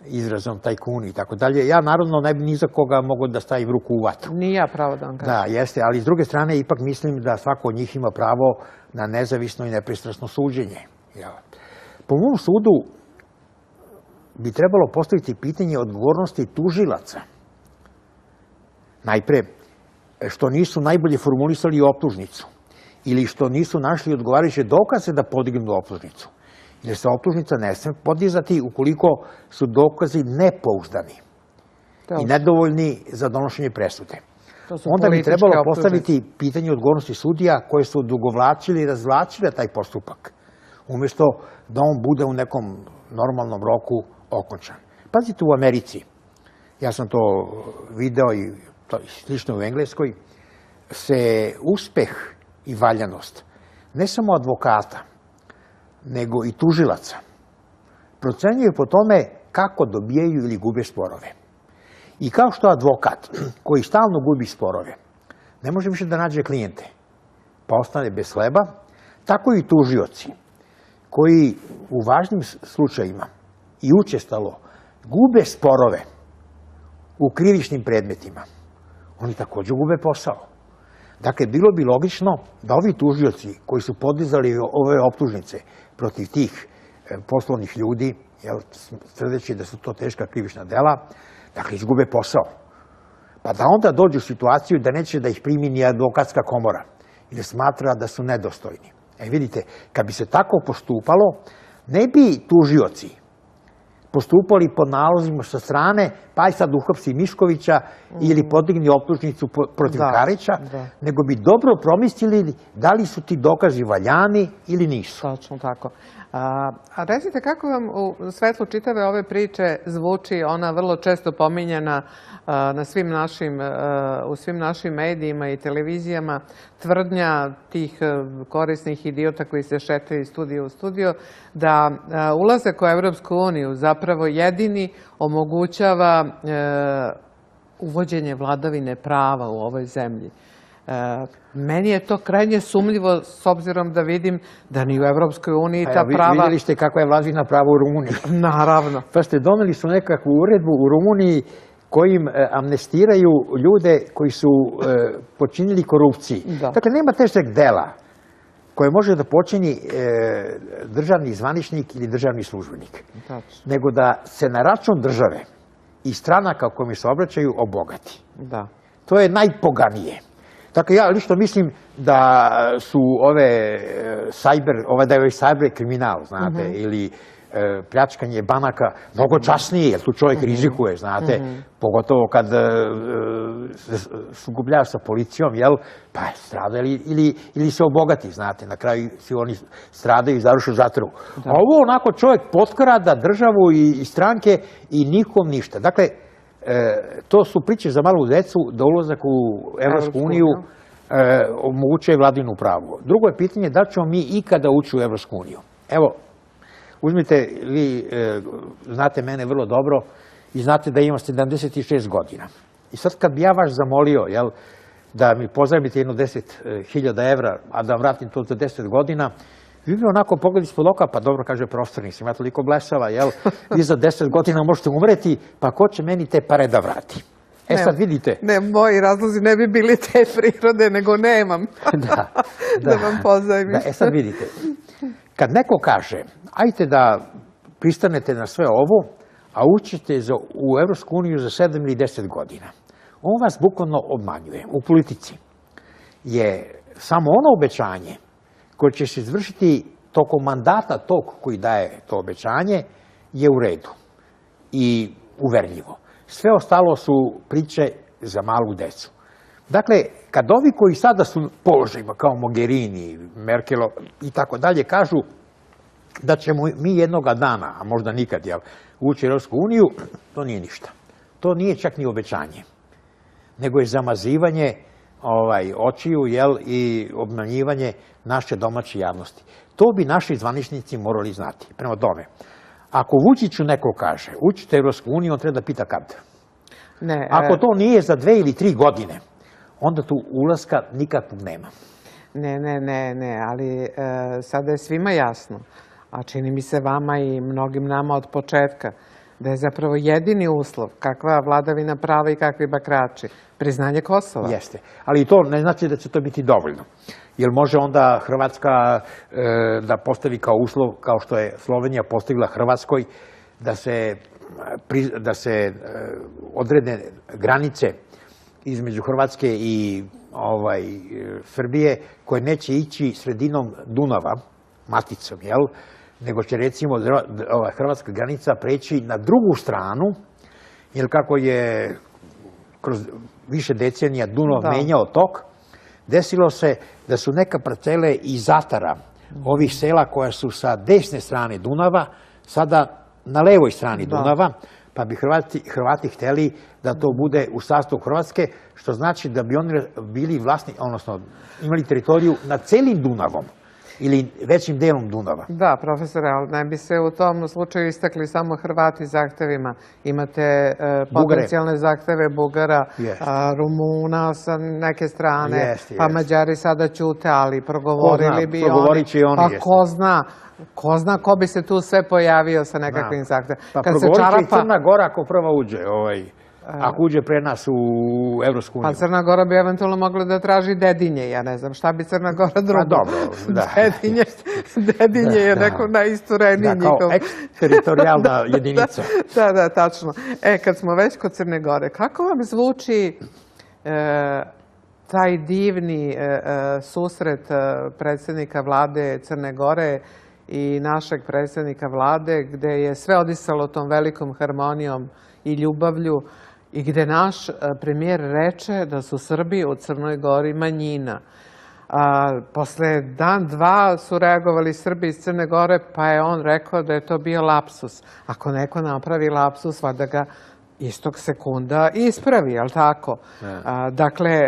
izrazom tajkuni i tako dalje. Ja naravno ne bi ni za koga mogao da stavim ruku u vatru. Nije ja pravo da vam kažem. Da, jeste, ali s druge strane ipak mislim da svako od njih ima pravo na nezavisno i nepristrasno suđenje. Po mom sudu bi trebalo postaviti pitanje odgovornosti tužilaca. Najpre, što nisu najbolje formulisali optužnicu ili što nisu našli odgovarajuće dokaze da podignu optužnicu. Jer se optužnica ne sme podizati ukoliko su dokazi nepouzdani i nedovoljni za donošenje presude. Onda bi trebalo postaviti pitanje odgovornosti sudija koje su odugovlačili i razvlačile taj postupak, umjesto da on bude u nekom normalnom roku okončan. Pazite, u Americi, ja sam to video i slično u Engleskoj, se uspeh i valjanost ne samo advokata, nego i tužilaca procenjuju po tome kako dobijaju ili gube sporove. I kao što advokat koji stalno gubi sporove ne može više da nađe klijente, pa ostane bez hleba, tako i tužioci koji u važnim slučajima i učestalo gube sporove u krivičnim predmetima, oni također gube posao. Dakle, bilo bi logično da ovi tužioci koji su podizali ove optužnice protiv tih poslovnih ljudi, tvrdeći da su to teška krivična dela, dakle, izgube posao. pa da onda dođu u situaciju da neće da ih primi ni advokatska komora, jer smatra da su nedostojni. Vidite, kad bi se tako postupalo, ne bi tužioci postupali pod nalozima sa strane, pa aj sad uhapsi Miškovića ili podigni optužnicu protiv Karića, nego bi dobro promislili da li su ti dokazi valjani ili nisu. Točno tako. A recite, kako vam u svetlu čitave ove priče zvuči ona vrlo često pominjana u svim našim medijima i televizijama tvrdnja tih korisnih idiota koji se šetaju iz studija u studio, da ulazak u Evropsku uniju zapravo jedini omogućava uvođenje vladavine prava u ovoj zemlji. Meni je to krajnje sumnjivo s obzirom da vidim da ni u Evropskoj uniji ta prava... Vidjeli ste kakva je vladavina prava u Rumuniji. Naravno. Pa ste doneli su nekakvu uredbu u Rumuniji kojim amnestiraju ljude koji su počinili korupciji. Dakle, nema težeg dela koje može da počini državni zvaničnik ili državni službenik, nego da se na račun države i stranaka kojima se obraćaju obogati. To je najpoganije. Dakle, ja lično mislim da su da je sajber kriminal, znate, ili pljačkanje banaka mnogo časnije, jer tu čovjek rizikuje, znate, pogotovo kad se sukobljava sa policijom, jel, pa strada ili se obogati, znate, na kraju svi oni stradaju i završu u zatvoru. A ovo onako čovjek potkrada državu i stranke i nikom ništa. Dakle, to su priče za malu decu da ulazak u Evropsku uniju omogućuje vladavinu pravu. Drugo je pitanje da li ćemo mi ikada ući u Evropsku uniju. Evo, uzmite, vi znate mene vrlo dobro i znate da imam 76 godina. I sad kad bi ja vas zamolio, jel, da mi pozajmite jedno 10.000 evra, a da vam vratim to za 10 godina, vi mi onako pogledali ispod oka, pa dobro, kaže, prostor, nisam ja toliko blesava, jel? Vi za 10 godina možete umreti, pa ko će meni te pare da vrati? Sad vidite. Ne, moji razlozi ne bi bili te prirode, nego nemam da vam pozajmim. Sad vidite. Kad neko kaže, ajte da pristanete na sve ovo, a ućete u Evropsku uniju za 7 ili 10 godina, on vas bukvalno obmanjuje. U politici je samo ono obećanje koje će se izvršiti tokom mandata tog koji daje to obećanje, je u redu i uverljivo. Sve ostalo su priče za malu decu. Dakle, kad ovi koji sada su položajima, kao Mogherini, Merkel i tako dalje, kažu da ćemo mi jednoga dana, a možda nikad, ući u Europsku uniju, to nije ništa. To nije čak ni obećanje, nego je zamazivanje očiju i obmanjivanje naše domaće javnosti. To bi naši zvaničnici morali znati. Prema tome, ako Vučiću neko kaže, uđite u Evropsku uniju, on treba da pita kad. Ako to nije za 2 ili 3 godine, onda tu ulaska nikakvog nema. Ne, ali sada je svima jasno, a čini mi se vama i mnogim nama od početka, da je zapravo jedini uslov kakva vladavina prava i kakvi bakrači, priznanje Kosova. Jeste, ali to ne znači da će to biti dovoljno. Jer može onda Hrvatska da postavi kao uslov, kao što je Slovenija postavila Hrvatskoj, da se odrede granice između Hrvatske i Srbije, koje neće ići sredinom Dunava, maticom, jel? Nego će recimo hrvatska granica preći na drugu stranu, jer kako je kroz više decenija Dunav menjao tok, desilo se da su neka parcele iz Zatara ovih sela koja su sa desne strane Dunava, sada na levoj strani Dunava, pa bi Hrvati hteli da to bude u sastavu Hrvatske, što znači da bi oni bili vlasni, odnosno imali teritoriju nad celim Dunavom ili većim delom Dunava. Da, profesore, ali ne bi se u tom slučaju istakli samo Hrvati zahtevima. Imate potencijalne zahteve Bugara, Rumuna sa neke strane, pa Mađari sada ćute, ali progovorili bi oni. Pa ko zna ko bi se tu sve pojavio sa nekakvim zahtevima. Pa progovorit će i Crna Gora ako prva uđe. ako uđe pre nas u Evropsku uniju. Pa Crna Gora bi eventualno mogla da traži Dedinje, ja ne znam šta bi Crna Gora drugo. Pa dobro, da. Dedinje je neko najistureniji njihov. Da, kao eksteritorijalna jedinica. Da, tačno. Kad smo već kod Crne Gore, kako vam zvuči taj divni susret predsjednika vlade Crne Gore i našeg predsjednika vlade, gde je sve odisalo tom velikom harmonijom i ljubavlju i gde naš premijer reče da su Srbi u Crnoj Gori manjina. Posle dan, dva su reagovali Srbi iz Crne Gore, pa je on rekao da je to bio lapsus. Ako neko napravi lapsus, valjda ga istog sekunda ispravi, je li tako? Dakle,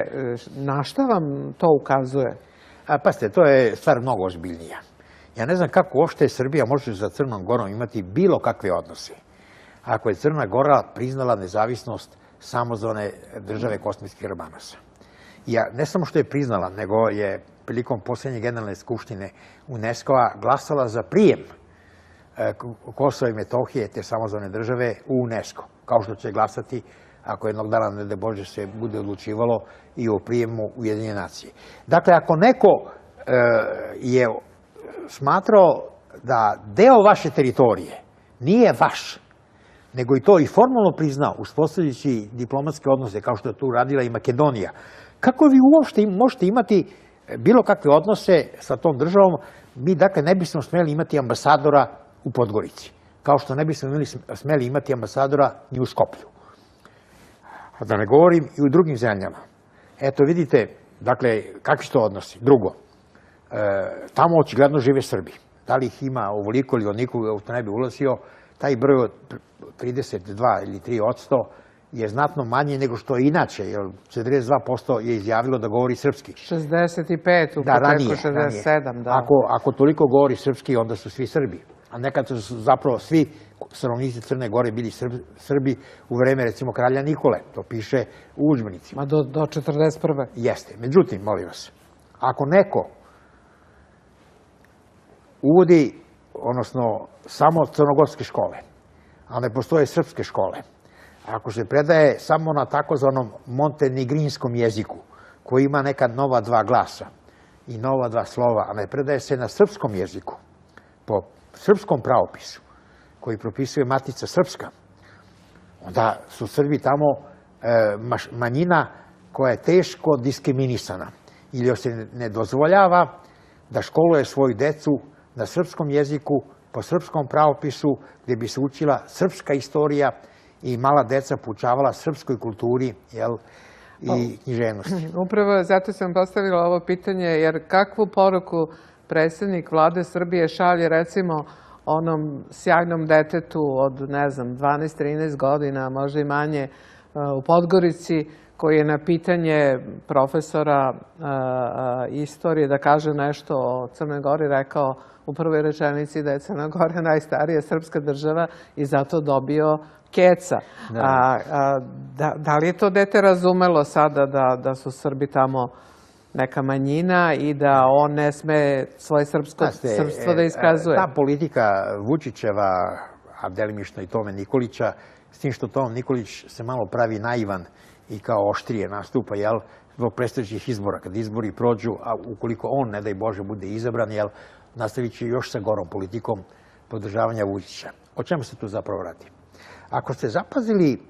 na šta vam to ukazuje? Pazite, to je stvar mnogo ozbiljnija. Ja ne znam kako uopšte Srbija može sa Crnom Gorom imati bilo kakve odnose. Ako je Crna Gora priznala nezavisnost samozvane države Kosmijskih Hrvanaca. Ja, ne samo što je priznala, nego je prilikom posljednje generalne skupštine UNESCO-a glasala za prijem Kosova i Metohije, te samozvane države, u UNESCO. Kao što će glasati, ako jednog dana, ne da Bože, se bude odlučivalo i o prijemu Ujedinjene nacije. Dakle, ako neko je smatrao da deo vaše teritorije nije vaš, nego i to i formalno priznao, uspostavljajući diplomatske odnose, kao što je tu radila i Makedonija, kako vi uopšte možete imati bilo kakve odnose sa tom državom? Mi, dakle, ne bismo smeli imati ambasadora u Podgorici, kao što ne bismo smeli imati ambasadora ni u Skoplju. A da ne govorim i u drugim zemljama. Eto, vidite, dakle, kakvi su to odnosi? Drugo, tamo očigledno žive Srbi. Da li ih ima ovoliko ili onoliko, u to ne bi ulazio, taj broj od 32 ili 3% je znatno manji nego što je inače, jer 42% je izjavilo da govori srpski. 65, u početku 67, da. Ako toliko govori srpski, onda su svi Srbi. A nekad su zapravo svi stanovnici Crne Gore bili Srbi u vreme, recimo, kralja Nikole. To piše u udžbenicima. Do 41. Jeste. Međutim, molim vas, ako neko uvodi, odnosno, samo crnogorske škole, a ne postoje srpske škole, ako se predaje samo na takozvanom montenegrinskom jeziku, koji ima nekad nova dva glasa i nova dva slova, a ne predaje se na srpskom jeziku, po srpskom pravopisu, koji propisuje Matica Srpska, onda su Srbi tamo manjina koja je teško diskriminisana. Ili joj se ne dozvoljava da školuje svoju decu na srpskom jeziku, po srpskom pravopisu, gdje bi se učila srpska istorija i mala deca poučavala srpskoj kulturi i književnosti. Upravo zato sam postavila ovo pitanje, jer kakvu poruku predsjednik vlade Srbije šalje, recimo, onom sjajnom detetu od, ne znam, 12-13 godina, možda i manje, u Podgorici, koji je na pitanje profesora istorije da kaže nešto o Crnoj Gori rekao u prvoj rečenici da je Crna Gora najstarija srpska država i zato dobio keca. Da li je to dete razumelo sada da su Srbi tamo neka manjina i da on ne sme svoje srpstvo da iskazuje? Ta politika Vučićeva, a delimično i Tome Nikolića, s tim što Tom Nikolić se malo pravi naivan i kao oštrije nastupa, zbog predstojećih izbora. Kad izbori prođu, a ukoliko on, ne daj Bože, bude izabran, nastavit će još sa gorom politikom podržavanja Vučića. O čemu se tu zapravo radi? Ako ste zapazili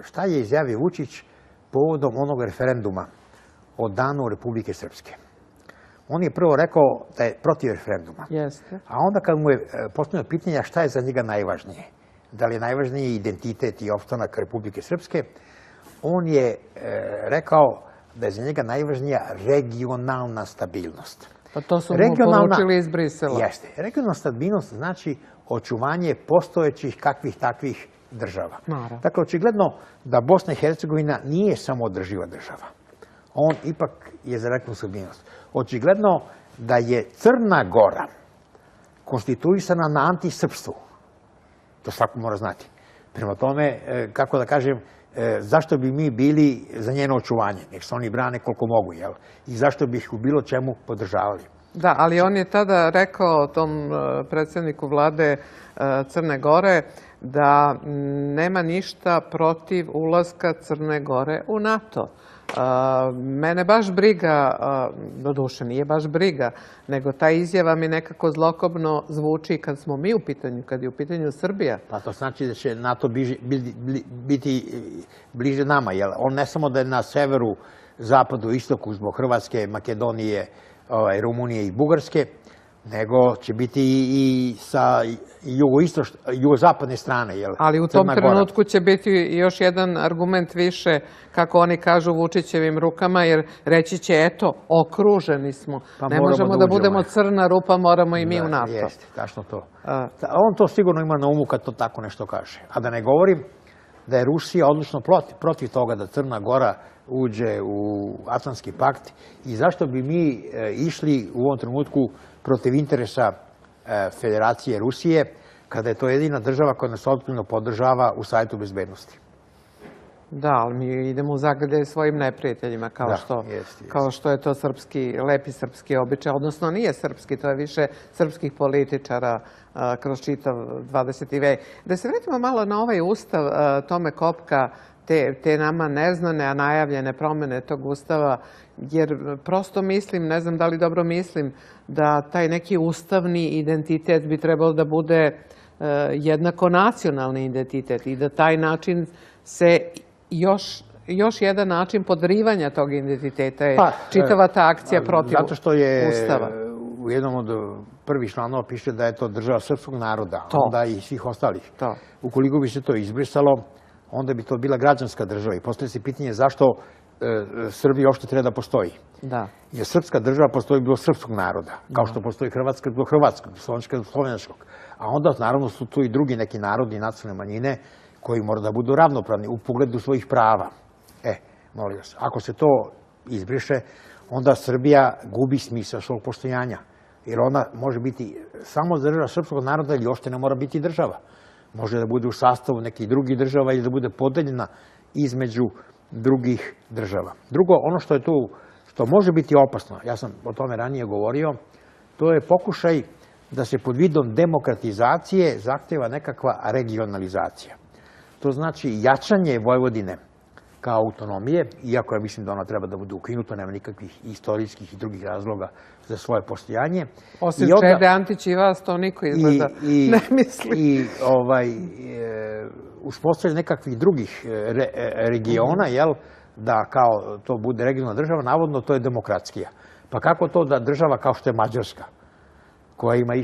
šta je izjavio Vučić povodom onog referenduma o danu Republike Srpske. On je prvo rekao da je protiv referenduma. A onda kad mu je postavljeno pitanje šta je za njega najvažnije, da li je najvažniji identitet i opstanak Republike Srpske, on je rekao da je za njega najvažnija regionalna stabilnost. Pa to su mu poručili iz Brisela. Jeste. Regionalna stabilnost znači očuvanje postojećih kakvih takvih država. Dakle, očigledno da Bosna i Hercegovina nije samo održiva država. On ipak je za regionalnu stabilnost. Očigledno da je Crna Gora konstituisana na antisrpstvu. To svako mora znati. Prema tome, kako da kažem, zašto bi mi bili za njeno očuvanje? Nek se oni brane koliko mogu, jel? I zašto bi ih u bilo čemu podržavali? Da, ali on je tada rekao tom predsjedniku vlade Crne Gore da nema ništa protiv ulaska Crne Gore u NATO. Mene baš briga, doduše nije baš briga, nego ta izjava mi nekako zlokobno zvuči kad smo mi u pitanju, kad je u pitanju Srbija. Pa to znači da će NATO biti bliže nama, jer on ne samo da je na severu, zapadu, istoku zbog Hrvatske, Makedonije, Rumunije i Bugarske, nego će biti i sa jugozapadne strane. Ali u tom trenutku će biti još jedan argument više, kako oni kažu, Vučićevim rukama, jer reći će, eto, okruženi smo. Ne možemo da budemo crna rupa, moramo i mi u NATO. Jeste, tačno to. On to sigurno ima na umu kad to tako nešto kaže. A da ne govorim da je Rusija odlično protiv toga da Crna Gora uđe u Atlantski pakt i zašto bi mi išli u ovom trenutku protiv interesa Federacije Rusije, kada je to jedina država koja nas otključno podržava u Savetu bezbednosti. Da, ali mi idemo u zagrljaj svojim neprijateljima, kao što je to lepi srpski običaj, odnosno nije srpski, to je više srpskih političara kroz čitav 20. vek. Da se vratimo malo na ovaj ustav Tome Kopka, te nama neznane, a najavljene promene tog ustava, jer prosto mislim, ne znam da li dobro mislim, da taj neki ustavni identitet bi trebalo da bude jednako nacionalni identitet i da taj način se još jedan način podrivanja tog identiteta je čitava ta akcija protiv Ustava. Zato što je u jednom od prvih članova piše da je to država srpskog naroda, onda i svih ostalih. Ukoliko bi se to izbrisalo, onda bi to bila građanska država i postoji se pitanje zašto Srbija uopšte treba da postoji. Jer srpska država postoji bilo srpskog naroda, kao što postoji Hrvatska bilo hrvatskog, slovenska bilo slovenačkog. A onda naravno su tu i drugi neki narodi i nacionalne manjine koji moraju da budu ravnopravni u pogledu svojih prava. Molim vas, ako se to izbriše, onda Srbija gubi smisao svog postojanja. Jer ona može biti samo država srpskog naroda ili uopšte ne mora biti država. Može da bude u sastavu nekih drugih država ili da bude podeljena između drugih država. Drugo, ono što je tu, što može biti opasno, ja sam o tome ranije govorio, to je pokušaj da se pod vidom demokratizacije zahteva nekakva regionalizacija. To znači jačanje Vojvodine kao autonomije, iako ja mislim da ona treba da bude ukinuta, nema nikakvih istorijskih i drugih razloga za svoje postojanje. Osim Čede Antić i vas, to niko izgleda ne misli. I uspostavljanje nekakvih drugih regiona, da kao to bude regionalna država, navodno to je demokratskija. Pa kako to da država kao što je Mađarska, koja ima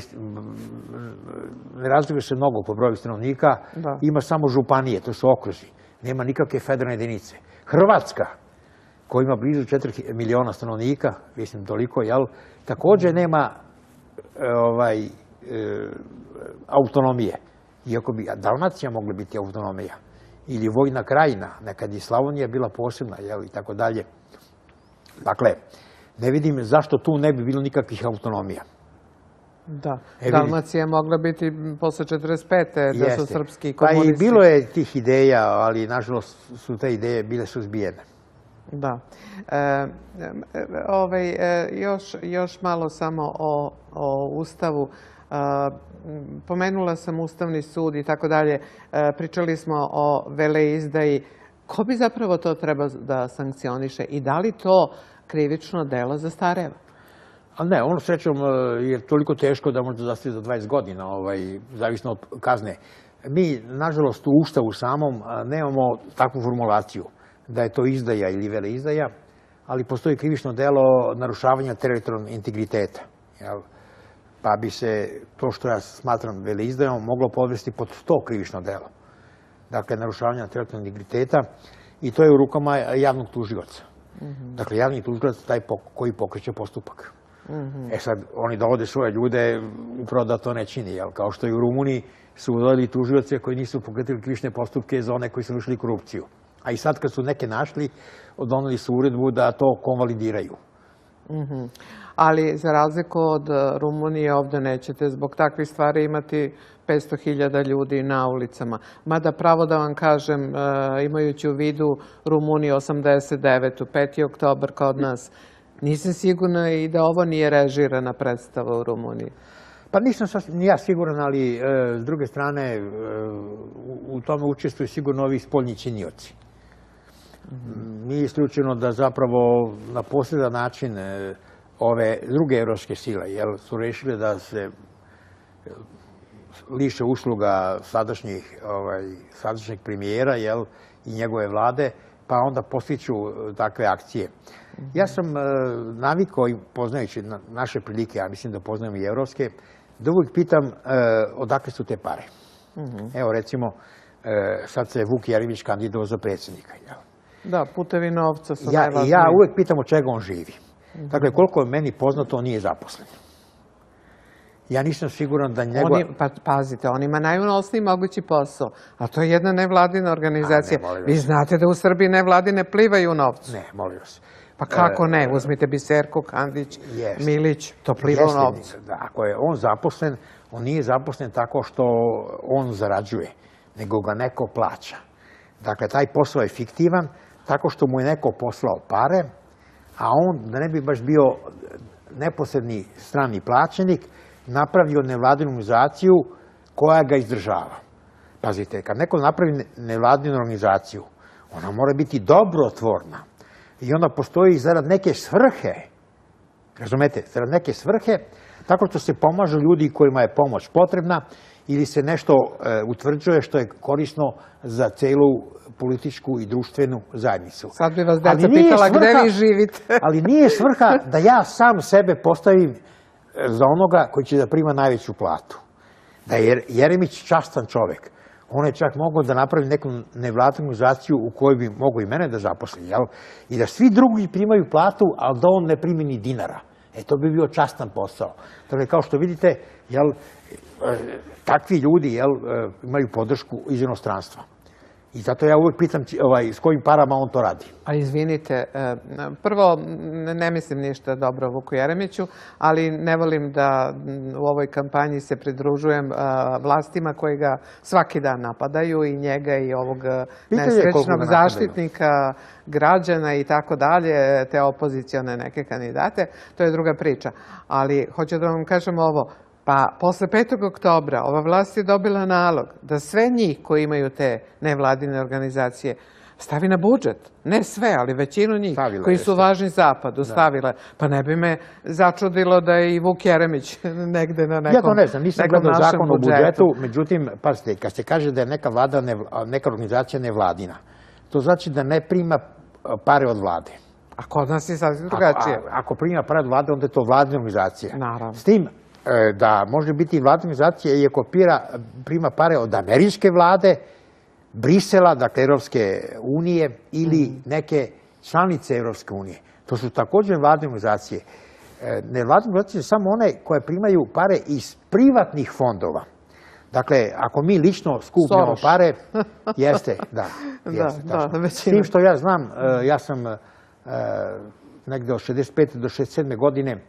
ne razlikuje se mnogo po broju stanovnika, ima samo županije, to su okruzi, nema nikakve federalne jedinice. Hrvatska, koja ima blizu 4 miliona stanovnika, mislim toliko, takođe nema autonomije. Iako bi Dalmacija mogla biti autonomija. Ili Vojna krajina, nekad i Slavonija bila posebna, i tako dalje. Dakle, ne vidim zašto tu ne bi bilo nikakvih autonomija. Da, Dalmacija je mogla biti posle 45. da su srpski komunisti. Pa i bilo je tih ideja, ali nažalost su te ideje bile suzbijene. Da. Još malo samo o Ustavu. Pomenula sam Ustavni sud i tako dalje. Pričali smo o veleizdaji. Ko bi zapravo to treba da sankcioniše i da li to krivično delo zastareva? Ali ne, ono srećom je toliko teško da može zastariti za 20 godina, zavisno od kazne. Mi, nažalost, u Ustavu samom nemamo takvu formulaciju da je to izdaja ili veleizdaja, ali postoji krivično delo narušavanja teritorijalnog integriteta. Pa bi se to što ja smatram veleizdajom moglo podvesti pod to krivično delo. Dakle, narušavanja teritorijalnog integriteta i to je u rukama javnog tužioca. Dakle, javni tužilac je taj koji pokreće postupak. Sad, oni dovode svoje ljude upravo da to ne čini, kao što i u Rumuniji su doveli tužioce koji nisu pokretili krivične postupke za one koji su vršili korupciju. A i sad kad su neke našli, doneli su uredbu da to konvalidiraju. Ali za razliku od Rumunije ovde nećete zbog takvih stvari imati 500.000 ljudi na ulicama. Mada pravo da vam kažem, imajući u vidu Rumuniju 89. 5. oktobar kod nas, nisam sigurna i da ovo nije režirana predstava u Rumuniji. Pa nisam ni ja siguran, ali s druge strane u tome učestvuju sigurno ovi spoljni činioci. Nije isključeno da zapravo na posredan način ove druge evropske sile su rešile da se liše usluga sadašnjeg premijera i njegove vlade, pa onda postiću takve akcije. Ja sam navikao, poznajući naše prilike, ja mislim da poznajem i evropske, da uvijek pitam odakle su te pare. Evo recimo, sad se Vuk Jeremić kandidovao za predsjednika. Da, putevi novca su najvažniji. Ja uvijek pitam od čega on živi. Dakle, koliko je meni poznato, on nije zaposlen. Ja nisam siguran da njegova... Pazite, on ima najunosniji mogući posao, a to je jedna nevladina organizacija. Vi znate da u Srbiji nevladine plivaju u novcu. Ne, molim vas. Pa kako ne? Uzmite Biserku, Kandić, Milić, to pliva u novcu. Ako je on zaposlen, on nije zaposlen tako što on zarađuje, nego ga neko plaća. Dakle, taj posao je fiktivan tako što mu je neko poslao pare, a on, da ne bi baš bio neposredni strani plaćenik, napravio nevladinu organizaciju koja ga izdržava. Pazite, kad neko napravi nevladinu organizaciju, ona mora biti dobrotvorna i onda postoji zarad neke svrhe, razumete, zarad neke svrhe, tako što se pomažu ljudi kojima je pomoć potrebna ili se nešto utvrđuje što je korisno za celu političku i društvenu zajednicu. Sad bi vas deca pitala gde vi živite. Ali nije svrha da ja sam sebe postavim za onoga koji će da prima najveću platu. Da je Jeremić častan čovek. On je čak mogao da napravi neku nevladinu organizaciju u kojoj bi mogao i mene da zaposli, i da svi drugi primaju platu, ali da on ne primi ni dinara. To bi bio častan posao. Dakle, kao što vidite, takvi ljudi imaju podršku iz inostranstva. I zato ja uvijek pitam s kojim parama on to radi. A izvinite, prvo ne mislim ništa dobro Vuku Jeremiću, ali ne volim da u ovoj kampanji se pridružujem vlastima koji ga svaki dan napadaju, i njega i ovog nesrećnog zaštitnika građana i tako dalje, te opozicione neke kandidate. To je druga priča. Ali hoću da vam kažem ovo. Pa, posle 5. oktobra ova vlast je dobila nalog da sve njih koji imaju te nevladine organizacije stavi na budžet. Ne sve, ali većinu njih koji su važni Zapadu stavile. Pa ne bi me začudilo da je i Vuk Jeremić negde na nekom našem budžetu. Ja to ne znam, nisam gledao zakon o budžetu, međutim, pazite, kad se kaže da je neka organizacija nevladina, to znači da ne prima pare od vlade. A kod nas je sasvim drugačije. Ako prima pare od vlade, onda je to vladina organizacija. Naravno. S tim da može biti vladina organizacija i ako prima pare od američke vlade, Brisela, dakle Evropske unije, ili neke članice Evropske unije. To su također vladine organizacije. Nevladine organizacije su samo one koje primaju pare iz privatnih fondova. Dakle, ako mi lično skupljamo pare, jeste, da. S tim što ja znam, ja sam negde od 65. do 67. godine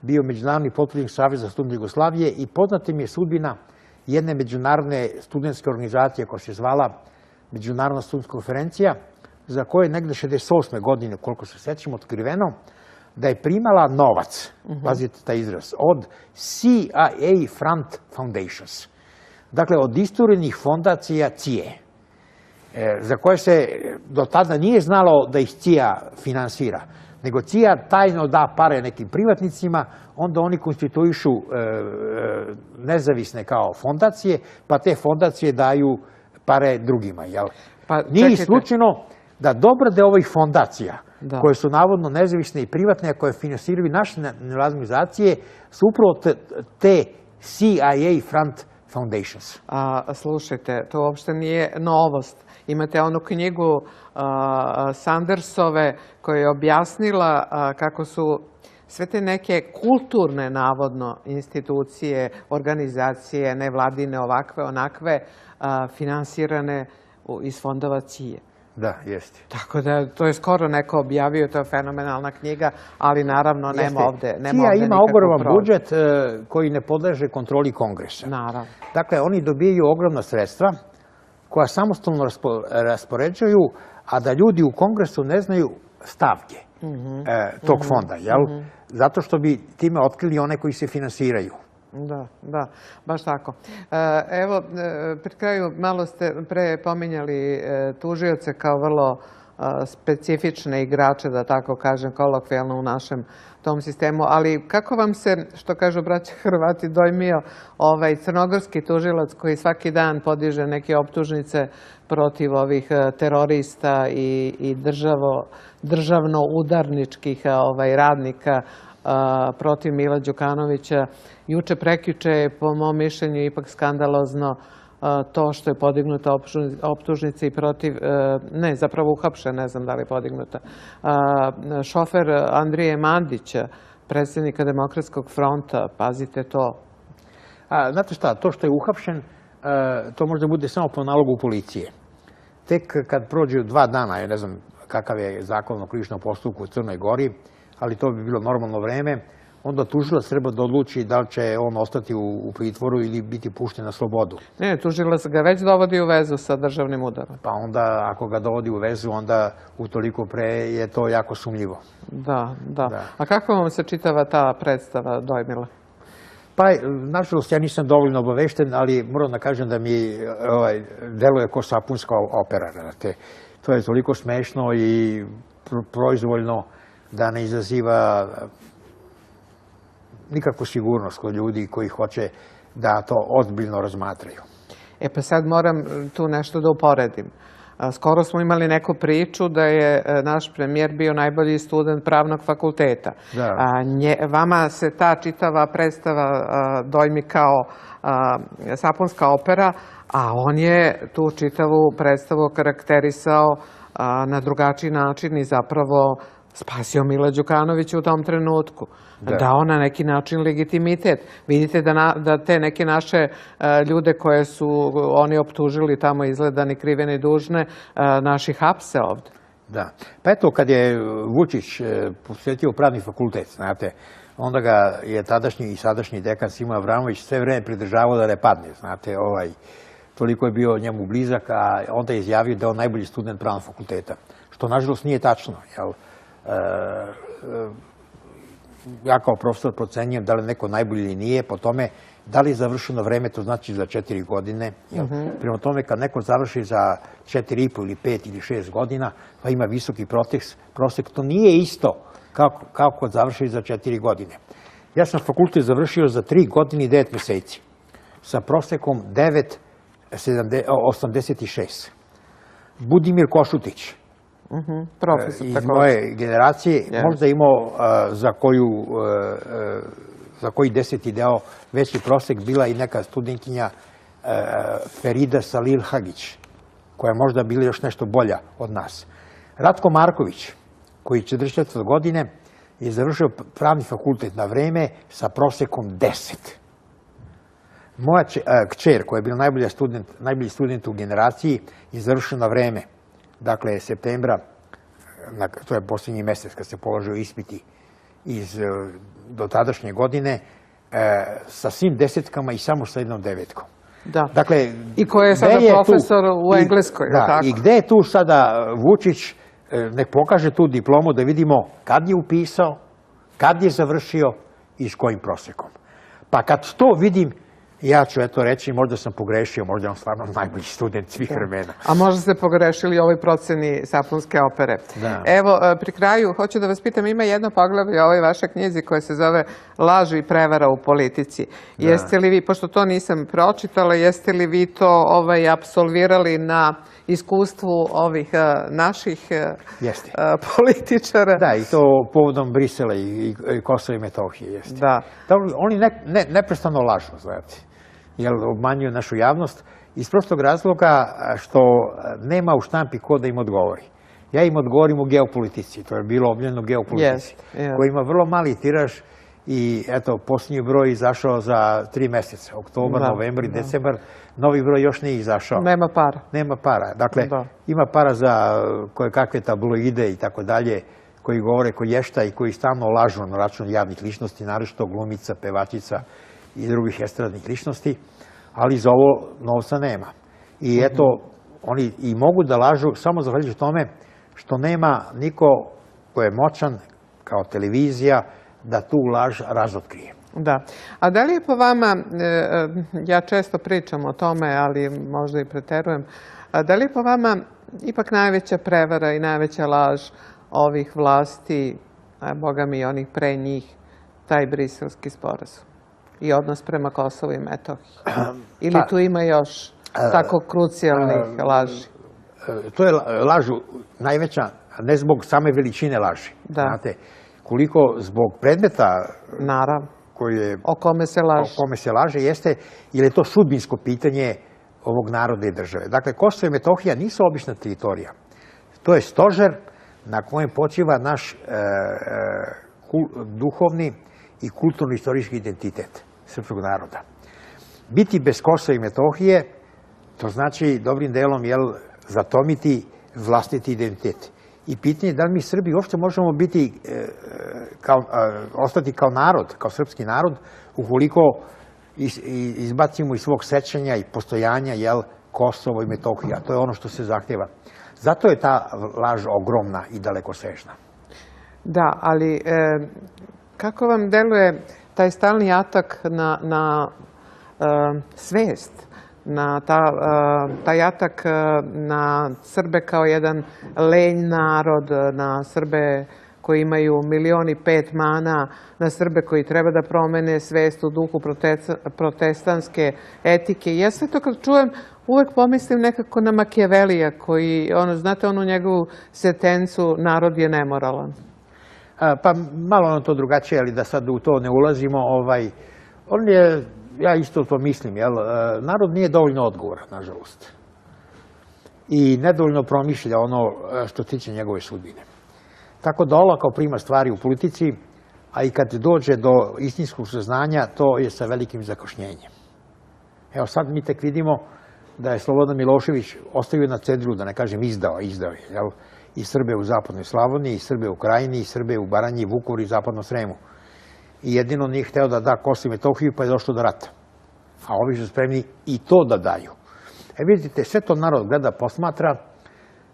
bio Međunarodni potpredsednik Saveza studenta Jugoslavije i poznata mi je sudbina jedne međunarodne studentske organizacije koja se zvala Međunarodna studentska konferencija, za koju je negde 68. godine, koliko se sećam, otkriveno, da je primala novac, pazite taj izraz, od CIA Front Foundations. Dakle, od isturenih fondacija CIA, za koje se do tada nije znalo da ih CIA finansira, nego CIA tajno da pare nekim privatnicima, onda oni konstituišu nezavisne kao fondacije, pa te fondacije daju pare drugima. Nije slučajno da dobar deo ovih fondacija, koje su navodno nezavisne i privatne, a koje finansiraju naše nevladine organizacije, su upravo te CIA Front Foundations. Slušajte, to uopšte nije novost. Imate onu knjigu Sandersove koja je objasnila kako su sve te neke kulturne, navodno, institucije, organizacije, nevladine, ovakve, onakve, finansirane iz fondova CIA. Da, jeste. Tako da, to je skoro neko objavio, to je fenomenalna knjiga, ali naravno nema ovde CIA ima ogroman budžet koji ne podleže kontroli Kongresa. Naravno. Dakle, oni dobijaju ogromna sredstva koja samostalno raspoređuju, a da ljudi u Kongresu ne znaju stavke tog fonda, zato što bi time otkrili one koji se finansiraju. Da, baš tako. Evo, pri kraju malo ste pre pominjali tužioce kao vrlo specifične igrače, da tako kažem, kolokvijalno u našem tom sistemu, ali kako vam se, što kažu braća Hrvati, dojmio ovaj crnogorski tužilac koji svaki dan podiže neke optužnice protiv ovih terorista i državno-udarničkih radnika protiv Mila Đukanovića. Juče prekjuče je, po mom mišljenju, ipak skandalozno to što je podignuta optužnica i protiv, ne, zapravo uhapšen, ne znam da li je podignuta, šofer Andrije Mandića, predsjednika Demokratskog fronta, pazite to. Znate šta, to što je uhapšen, to možda bude samo po nalogu policije. Tek kad prođe 2 dana, ja ne znam kakav je zakon o krivičnom postupku u Crnoj Gori, ali to bi bilo normalno vreme, onda tužilac treba da odluči da li će on ostati u pritvoru ili biti pušten na slobodu. Ne, tužilac ga već dovodi u vezu sa državnim udarom. Pa onda, ako ga dovodi u vezu, onda utoliko pre je to jako sumnjivo. Da. A kako vam se čitava ta predstava dojmila? Pa, nažalost, ja nisam dovoljno obavešten, ali moram da kažem da mi deluje kao sapunska opera. To je toliko smešno i proizvoljno da ne izaziva nikakvu sigurnost kod ljudi koji hoće da to ozbiljno razmatraju. Pa sad moram tu nešto da uporedim. Skoro smo imali neku priču da je naš premijer bio najbolji student pravnog fakulteta. Vama se ta čitava predstava dojmi kao sapunska opera, a on je tu čitavu predstavu karakterisao na drugačiji način i zapravo spasio Mila Đukanovića u tom trenutku. Dao na neki način legitimitet. Vidite da te neke naše ljude koje su oni optužili tamo izgleda ni krive ni dužne, naši hapse ovde. Da. Pa eto, kad je Vučić posvetio pravni fakultet, znate, onda ga je tadašnji i sadašnji dekan Simo Avramović sve vreme pridržavao da ne padne, znate, toliko je bio njemu blizak, a onda je izjavio da je on najbolji student pravnog fakulteta, što nažalost nije tačno, jel? Ja kao profesor procenjujem da li neko najbolji ili nije, po tome da li je završeno vreme, to znači za 4 godine. Prema tome, kad neko završi za 4,5 ili 5 ili 6 godina, pa ima visoki prosek, to nije isto kao kod završi za 4 godine. Ja sam fakultet završio za 3 godine i 9 meseci, sa prosekom 9,86. Budimir Košutić, iz moje generacije, možda imao za koji 10. deo veći prosek bila i neka studentkinja Ferida Salil Hagić, koja je možda bila još nešto bolja od nas. Ratko Marković, koji 44. godine je završio pravni fakultet na vreme sa prosekom 10. Moja kćer, koja je bila najbolji student u generaciji, je završio na vreme. Dakle, septembra, to je posljednji mesec kad se položio ispiti do tadašnje godine, sa svim 10-kama i samo sa 1 9. Dakle, i ko je sada profesor u Engleskoj. I gde je tu sada Vučić, nek pokaže tu diplomu da vidimo kad je upisao, kad je završio i s kojim prosekom. Pa kad to vidim, ja ću reći, možda sam pogrešio, možda je on stvarno najbolji student svih vremena. A možda ste pogrešili u ovoj proceni sapunske opere. Evo, pri kraju, hoću da vas pitam, ima jedno poglavlje u ovoj vašoj knjizi koje se zove Laži i prevara u politici. Jeste li vi, pošto to nisam pročitala, jeste li vi to apsolvirali na iskustvu ovih naših političara? Da, i to povodom Brisela i Kosova i Metohije, jeste. Oni neprestano lažu, znate, jer obmanjuju našu javnost iz prostog razloga što nema u štampi ko da im odgovori. Ja im odgovorim u geopolitici, to je bilo objavljeno u geopolitici, koji ima vrlo mali tiraž i eto, posljednji broj izašao za 3 meseca, oktobar, novembar i decembar, novi broj još nije izašao. Nema para. Nema para, dakle, ima para za koje kakve tabloide i tako dalje, koji govore koješta i koji stalno lažu na račun javnih ličnosti, naročito glumica, pevačica i drugih estradnih ličnosti, ali za ovo novca nema. I eto, oni i mogu da lažu samo zahvaljujući tome što nema niko ko je moćan kao televizija da tu laž razotkrije. Da. A da li je po vama, ja često pričam o tome, ali možda i preterujem, da li je po vama ipak najveća prevara i najveća laž ovih vlasti, a boga mi i onih pre njih, taj Briselski sporazum i odnos prema Kosovu i Metohiji? Ili tu ima još tako krucijalnih laži? To je laž najveća, ne zbog same veličine laži. Znate, koliko zbog predmeta o kome se laže jeste, jer je to sudbinsko pitanje ovog naroda i države. Dakle, Kosovo i Metohija nisu obična teritorija. To je stožer na kojem počiva naš duhovni i kulturno-istorijski identitet srpskog naroda. Biti bez Kosova i Metohije, to znači dobrim delom zatomiti vlastiti identitet. I pitanje je da li mi Srbi uopšte možemo ostati kao narod, kao srpski narod, ukoliko izbacimo iz svog sećanja i postojanja Kosovo i Metohija. To je ono što se zahtjeva. Zato je ta laž ogromna i dalekosežna. Da, ali kako vam deluje taj stalni atak na svest, na taj atak na Srbe kao jedan lenj narod, na Srbe koji imaju 1.500.000 mana, na Srbe koji treba da promene svest u duhu protestantske etike. Ja sve to kad čujem uvek pomislim nekako na Makijavelija koji, znate onu njegovu sentencu, narod je nemoralan. Pa malo ono to drugačije, ali da sad u to ne ulazimo. On je, ja isto to mislim, narod nije dovoljno odgovoran, nažalost. I nedovoljno promišlja ono što tiče njegove sudbine. Tako da olako prima stvari u politici, a i kad dođe do istinskog saznanja, to je sa velikim zakašnjenjem. Evo sad mi tek vidimo da je Slobodan Milošević ostavio na cedilu, da ne kažem izdao je, i Srbe u zapadnoj Slavoniji, i Srbe u Krajini, i Srbe u Baranji, Vukovaru i zapadnom Sremu. I jedino nije hteo da da Kosovo i Metohiju, pa je došlo do rata. A ovi su spremni i to da daju. Vidite, sve to narod gleda, posmatra.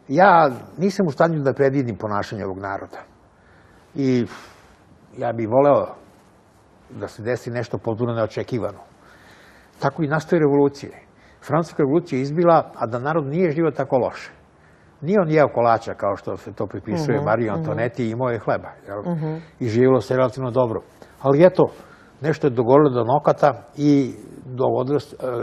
Ja nisam u stanju da predvidim ponašanje ovog naroda. I ja bih voleo da se desi nešto potpuno neočekivano. Tako i nastoje revolucije. Francuska revolucija je izbila, a da narod nije živio tako loše. Nije on jeo kolača, kao što se to pripisuje Mariji Antoneti, imao je hleba. I živjelo se relativno dobro. Ali eto, nešto je dogovorilo do nokata i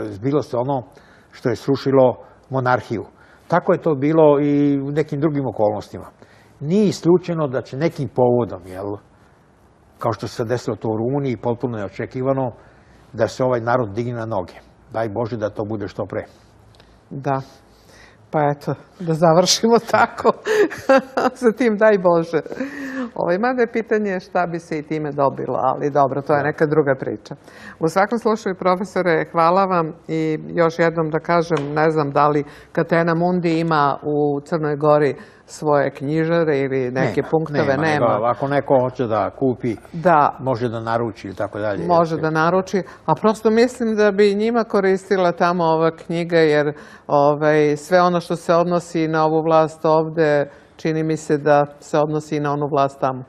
zbilo se ono što je srušilo monarhiju. Tako je to bilo i u nekim drugim okolnostima. Nije isključeno da će nekim povodom, kao što se desilo to u Rumuniji, potpuno neočekivano, da se ovaj narod digne na noge. Daj Bože da to bude što pre. Da. Pa eto, da završimo tako sa tim, daj Bože. Mada je pitanje šta bi se i time dobilo, ali dobro, to je neka druga priča. U svakom slučaju, profesore, hvala vam i još jednom da kažem, ne znam da li Catena Mundi ima u Crnoj Gori svoje knjižare ili neke punktove, nema. Ako neko hoće da kupi, može da naruči ili tako dalje. Može da naruči, a prosto mislim da bi njima koristila tamo ova knjiga, jer sve ono što se odnosi na ovu vlast ovde, čini mi se da se odnosi i na onu vlast tamo.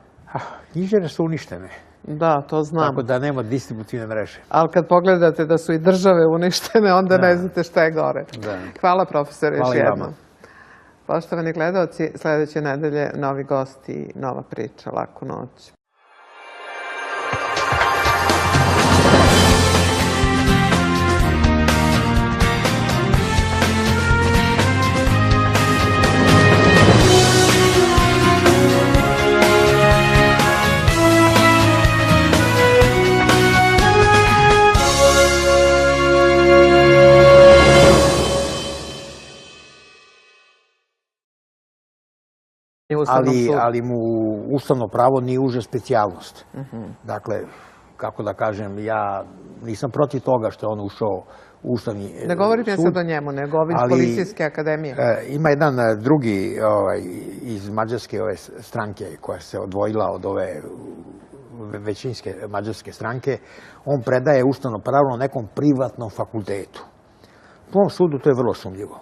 Knjižare su uništene. Da, to znam. Tako da nema distributivne mreže. Ali kad pogledate da su i države uništene, onda ne znate šta je gore. Hvala, profesor, još jednom. Poštovani gledalci, sledeće nedelje novi gosti i nova priča. Laku noć. Ali mu ustavno pravo nije uža specijalnost. Dakle, kako da kažem, ja nisam protiv toga što je on ušao u Ustavni sud. Ne govorim ja sad o njemu, nego ovim iz Policijske akademije. Ima jedan drugi iz mađarske stranke koja se odvojila od ove većinske mađarske stranke. On predaje ustavno pravo na nekom privatnom fakultetu. Po ovom sudu to je vrlo sumnjivo.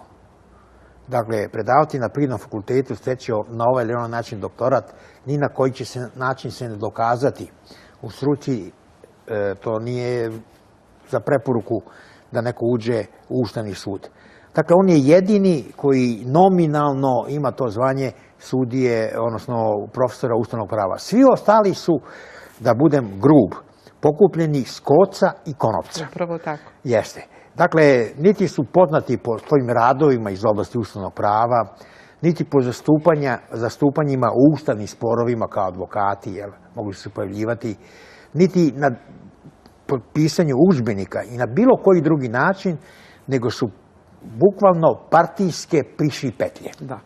Dakle, predavati na privatnom fakultetu, steći na ovaj ili onaj način doktorat, ni na koji će se način se ne dokazati u struci To nije za preporuku da neko uđe u Ustavni sud. Dakle, on je jedini koji nominalno ima to zvanje sudije, odnosno profesora ustavnog prava. Svi ostali su, da budem grub, pokupljeni s koca i konopca. Upravo tako. Jeste. Dakle, niti su poznati po svojim radovima iz oblasti ustavnog prava, niti po zastupanjima u ustavnim sporovima kao advokati, jer mogli su se pojavljivati, niti na pisanju udžbenika i na bilo koji drugi način, nego su bukvalno partijske prišli petlje. Da.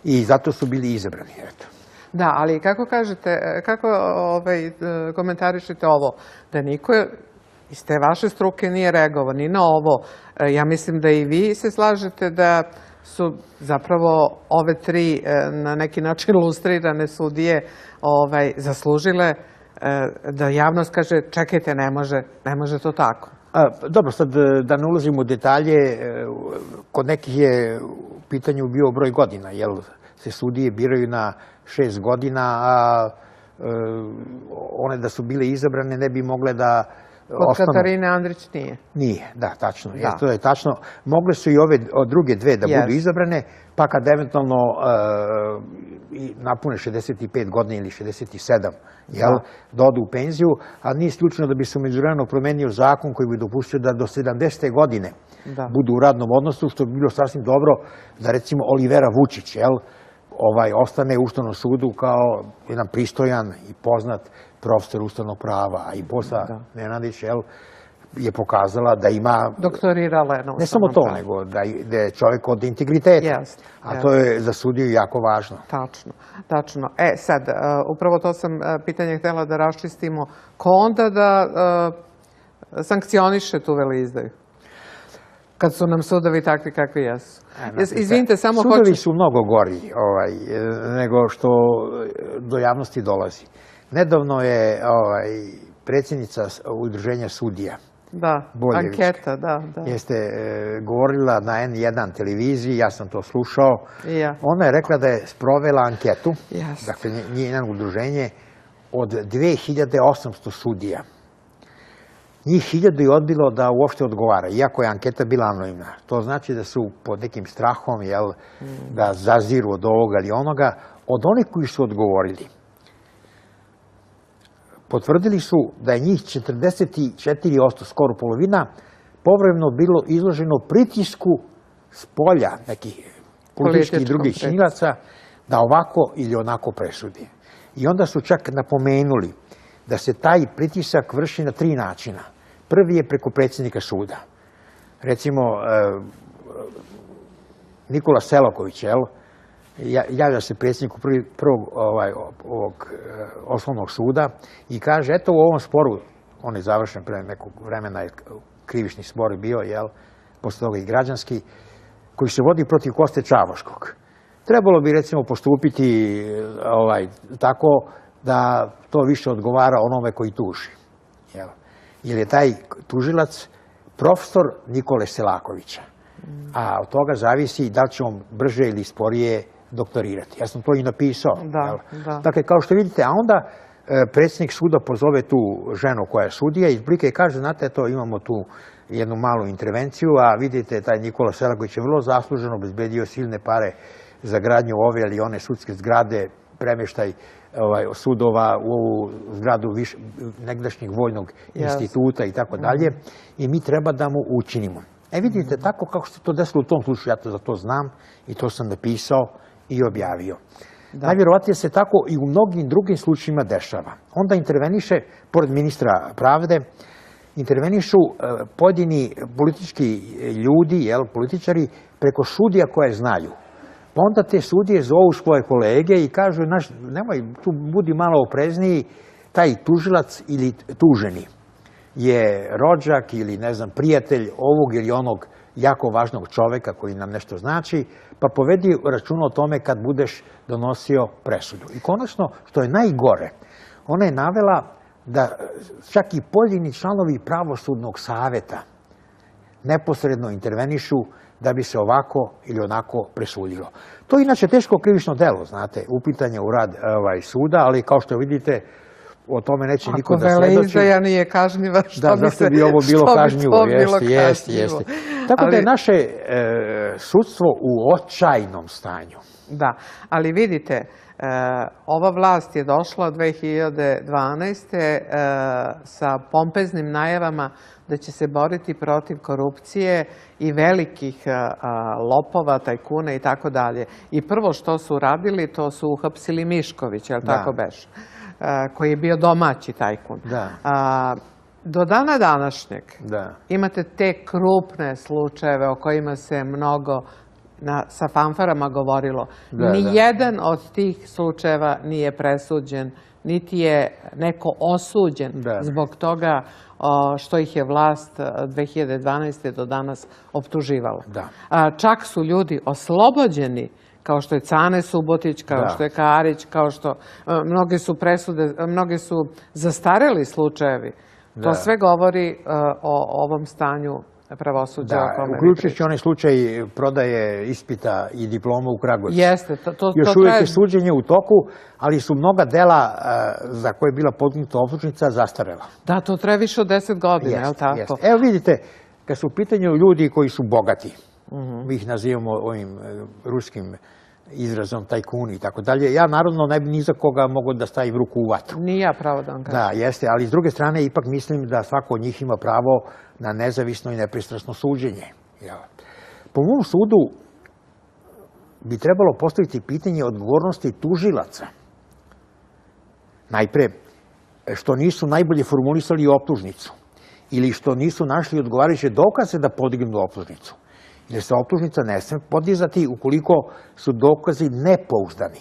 I zato su bili izabrani. Eto. Da, ali kako kažete, kako komentarišete ovo, da niko iz te vaše struke nije reagovao ni na ovo? Ja mislim da i vi se slažete da su zapravo ove tri na neki način lustrirane sudije zaslužile da javnost kaže čekajte, ne može to tako. Dobro, sad da ne ulazimo u detalje, kod nekih je u pitanju bio broj godina, jer se sudije biraju na 6 godina, a one da su bile izabrane ne bi mogle da Kod Katarine Andrić nije. Nije, da, tačno. Da. To je tačno. Mogle su i ove druge dve da budu izabrane, pa kad eventualno napune 65 godina ili 67, da odu u penziju, a nije isključeno da bi se međuvremeno promenio zakon koji bi dopustio da do 70. godine budu u radnom odnosu, što bi bilo sasvim dobro da recimo Olivera Vučić, ostane u Ustavnom sudu kao jedan pristojan i poznat profesor ustavnog prava, a i Bosa Nenadić je pokazala da ima... Doktorirala je na ustavnom pravu. Ne samo to, nego da je čovjek od integriteta, a to je za sudiju jako važno. Tačno. Sad, upravo to sam pitanje htjela da raščistimo. Ko onda da sankcioniše tu veleizdaju? Kad su nam sudovi takvi kakvi jesu. Izvinite, samo hoću... Sudovi su mnogo gori nego što do javnosti dolazi. Nedavno je predsjednica Udruženja sudija, anketa, da. Jeste govorila na N1 televiziji, ja sam to slušao. Ona je rekla da je sprovela anketu, dakle njeno udruženje, od 2800 sudija. Njih 1000 je odbilo da uopšte odgovara, iako je anketa bila anonimna. To znači da su pod nekim strahom, da zaziru od ovoga ili onoga. Od onih koji su odgovorili, potvrdili su da je njih 44%, skoro polovina, povremeno bilo izloženo pritisku s polja nekih političkih i drugih činilaca da ovako ili onako presudi. I onda su čak napomenuli da se taj pritisak vrši na 3 načina. Prvi je preko predsjednika suda. Recimo, Nikola Selaković, javlja se predsjedniku prvog osnovnog suda i kaže, eto u ovom sporu, on je završen pre nekog vremena, krivični spor je bio, posle toga i građanski, koji se vodi protiv Koste Čavoškog. Trebalo bi recimo postupiti tako da to više odgovara onome koji tuži. Jer je taj tužilac profesor Nikole Selakovića. A od toga zavisi da li će on brže ili sporije doktorirati. Ja sam to i napisao. Dakle, kao što vidite, a onda predsjednik suda pozove tu ženu koja je sudija iz Blika i kaže, znate, eto, imamo tu jednu malu intervenciju, a vidite, taj Nikola Selaković je vrlo zasluženo obezbedio silne pare za gradnju ove ili one sudske zgrade, premještaj sudova u ovu zgradu negdašnjeg vojnog instituta i tako dalje, i mi treba da mu učinimo. Vidite, tako kako se to desilo u tom slučaju, ja za to znam i to sam napisao i objavio. Najvjerovatnije se tako i u mnogim drugim slučajima dešava. Onda interveniše, pored ministra pravde, intervenišu pojedini politički ljudi, političari, preko sudija koje znaju. Pa onda te sudije zovu svoje kolege i kažu, nemoj, tu budi malo oprezniji, taj tužilac ili tuženi je rođak ili, ne znam, prijatelj ovog ili onog jako važnog čoveka koji nam nešto znači, pa povedi računa o tome kad budeš donosio presudu. I konačno, što je najgore, ona je navela da čak i pojedini članovi pravosudnog saveta neposredno intervenišu da bi se ovako ili onako presudilo. To je inače teško krivično delo, znate, upitanje u rad suda, ali kao što vidite, o tome neće niko Ako da svedoči. veleizdaja nije kažnjiva, zašto bi ovo bilo kažnjivo? Jeste. Tako da je naše sudstvo u očajnom stanju. Da, ali vidite, ova vlast je došla 2012. Sa pompeznim najavama da će se boriti protiv korupcije i velikih lopova, tajkuna i tako dalje. I prvo što su radili, to su uhapsili Miškovića, jel tako beše, koji je bio domaći tajkun. Do dana današnjeg imate te krupne slučajeve o kojima se mnogo sa fanfarama govorilo. Nijedan od tih slučajeva nije presuđen, niti je neko osuđen zbog toga što ih je vlast 2012. do danas optuživala. Čak su ljudi oslobođeni, kao što je Cane Subotić, kao što je Karić, kao što mnogi su zastareli slučajevi. To sve govori o ovom stanju pravosuđa. Uključujući onaj slučaj prodaje ispita i diploma u Kragujevcu. Jeste, još uvijek je suđenje u toku, ali su mnoga dela za koje je bila podignuta optužnica zastarela. Da, to traje više od 10 godina, je li tako? Evo vidite, kad su u pitanju ljudi koji su bogati, mi ih nazivamo ovim ruskim izrazom tajkuni i tako dalje, ja naravno ne bi ni za koga mogao da stavim ruku u vatru. Nije ja pravo da vam kažem. Da, jeste, ali s druge strane ipak mislim da svako od njih ima pravo na nezavisno i nepristrasno suđenje. Po mom sudu bi trebalo postaviti pitanje odgovornosti tužilaca. Najpre, što nisu najbolje formulisali optužnicu ili što nisu našli odgovarajuće dokaze da podignu optužnicu. Jer se optužnica ne sme podizati ukoliko su dokazi nepouzdani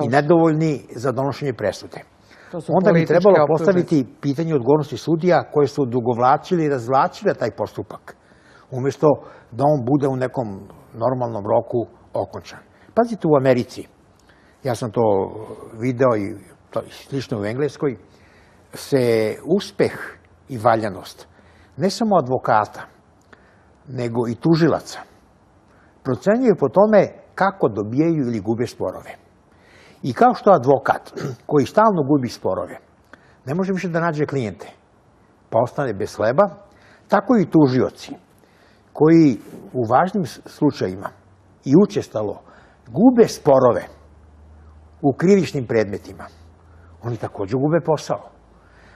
i nedovoljni za donošenje presude. Onda bi trebalo postaviti pitanje odgovornosti sudija koje su odugovlačili i razvlačile taj postupak, umjesto da on bude u nekom normalnom roku okončan. Pazite, u Americi, ja sam to video i slično u Engleskoj, se uspeh i valjanost ne samo advokata, nego i tužilaca procenjuju po tome kako dobijaju ili gube sporove. I kao što advokat koji stalno gubi sporove ne može više da nađe klijente, pa ostane bez hleba, tako i tužioci koji u važnim slučajima i učestalo gube sporove u krivičnim predmetima, oni također gube posao.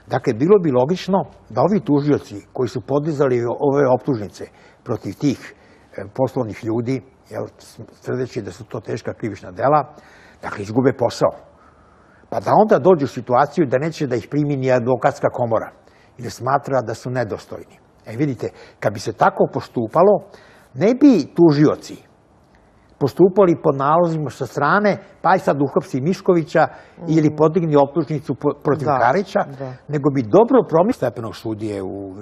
Dakle, bilo bi logično da ovi tužioci koji su podizali ove optužnice protiv tih poslovnih ljudi, tvrdeći da su to teška krivična dela, dakle, izgube posao. Pa da onda dođu u situaciju da neće da ih primi ni advokatska komora i da smatra da su nedostojni. Vidite, kad bi se tako postupalo, ne bi tužioci postupali po nalozima sa strane, pa aj sad uhapsi Miškovića ili podigni optužnicu protiv Karića, nego bi dobro promislili stepenog sudije u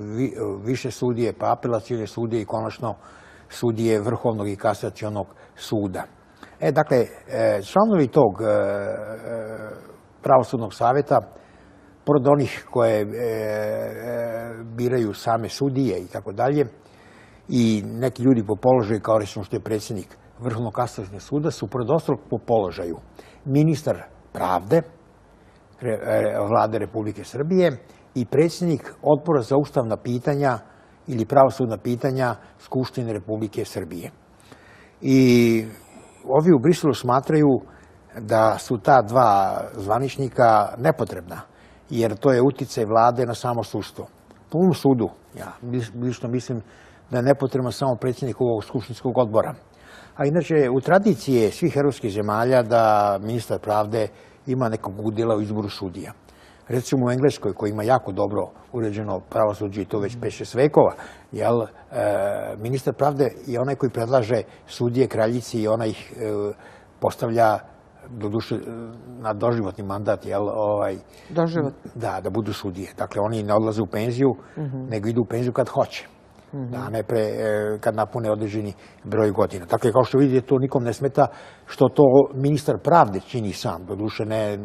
više sudije, pa apelacione sudije i konačno sudije Vrhovnog i kasacionog suda. Dakle, članovi tog pravosudnog saveta, pored onih koje biraju same sudije i tako dalje, i neki ljudi po položaju, kao recimo što je predsjednik Vrhovnog kasacionog suda, su pored ostalog po položaju ministar pravde Vlade Republike Srbije i predsjednik Odbora za ustavna pitanja ili pravosudna pitanja Skupštine Republike Srbije. I ovi u Briselu smatraju da su ta dva zvaničnika nepotrebna, jer to je uticaj vlade na samo sudstvo. Po mom sudu, ja lično mislim da je nepotreban samo predsjednik ovog skupštinskog odbora. A inače, u tradiciji je svih evropskih zemalja da ministar pravde ima nekog udjela u izboru sudija. Recimo u Engleskoj, koji ima jako dobro uređeno pravosuđe i to već 5-6 vekova, ministar pravde je onaj koji predlaže sudije kraljici i ona ih postavlja doduše na doživotni mandat, da budu sudije. Dakle, oni ne odlaze u penziju, nego idu u penziju kad hoće, a ne kad napune određeni broj godina. Dakle, kao što vidite, to nikom ne smeta što to ministar pravde čini sam, doduše ne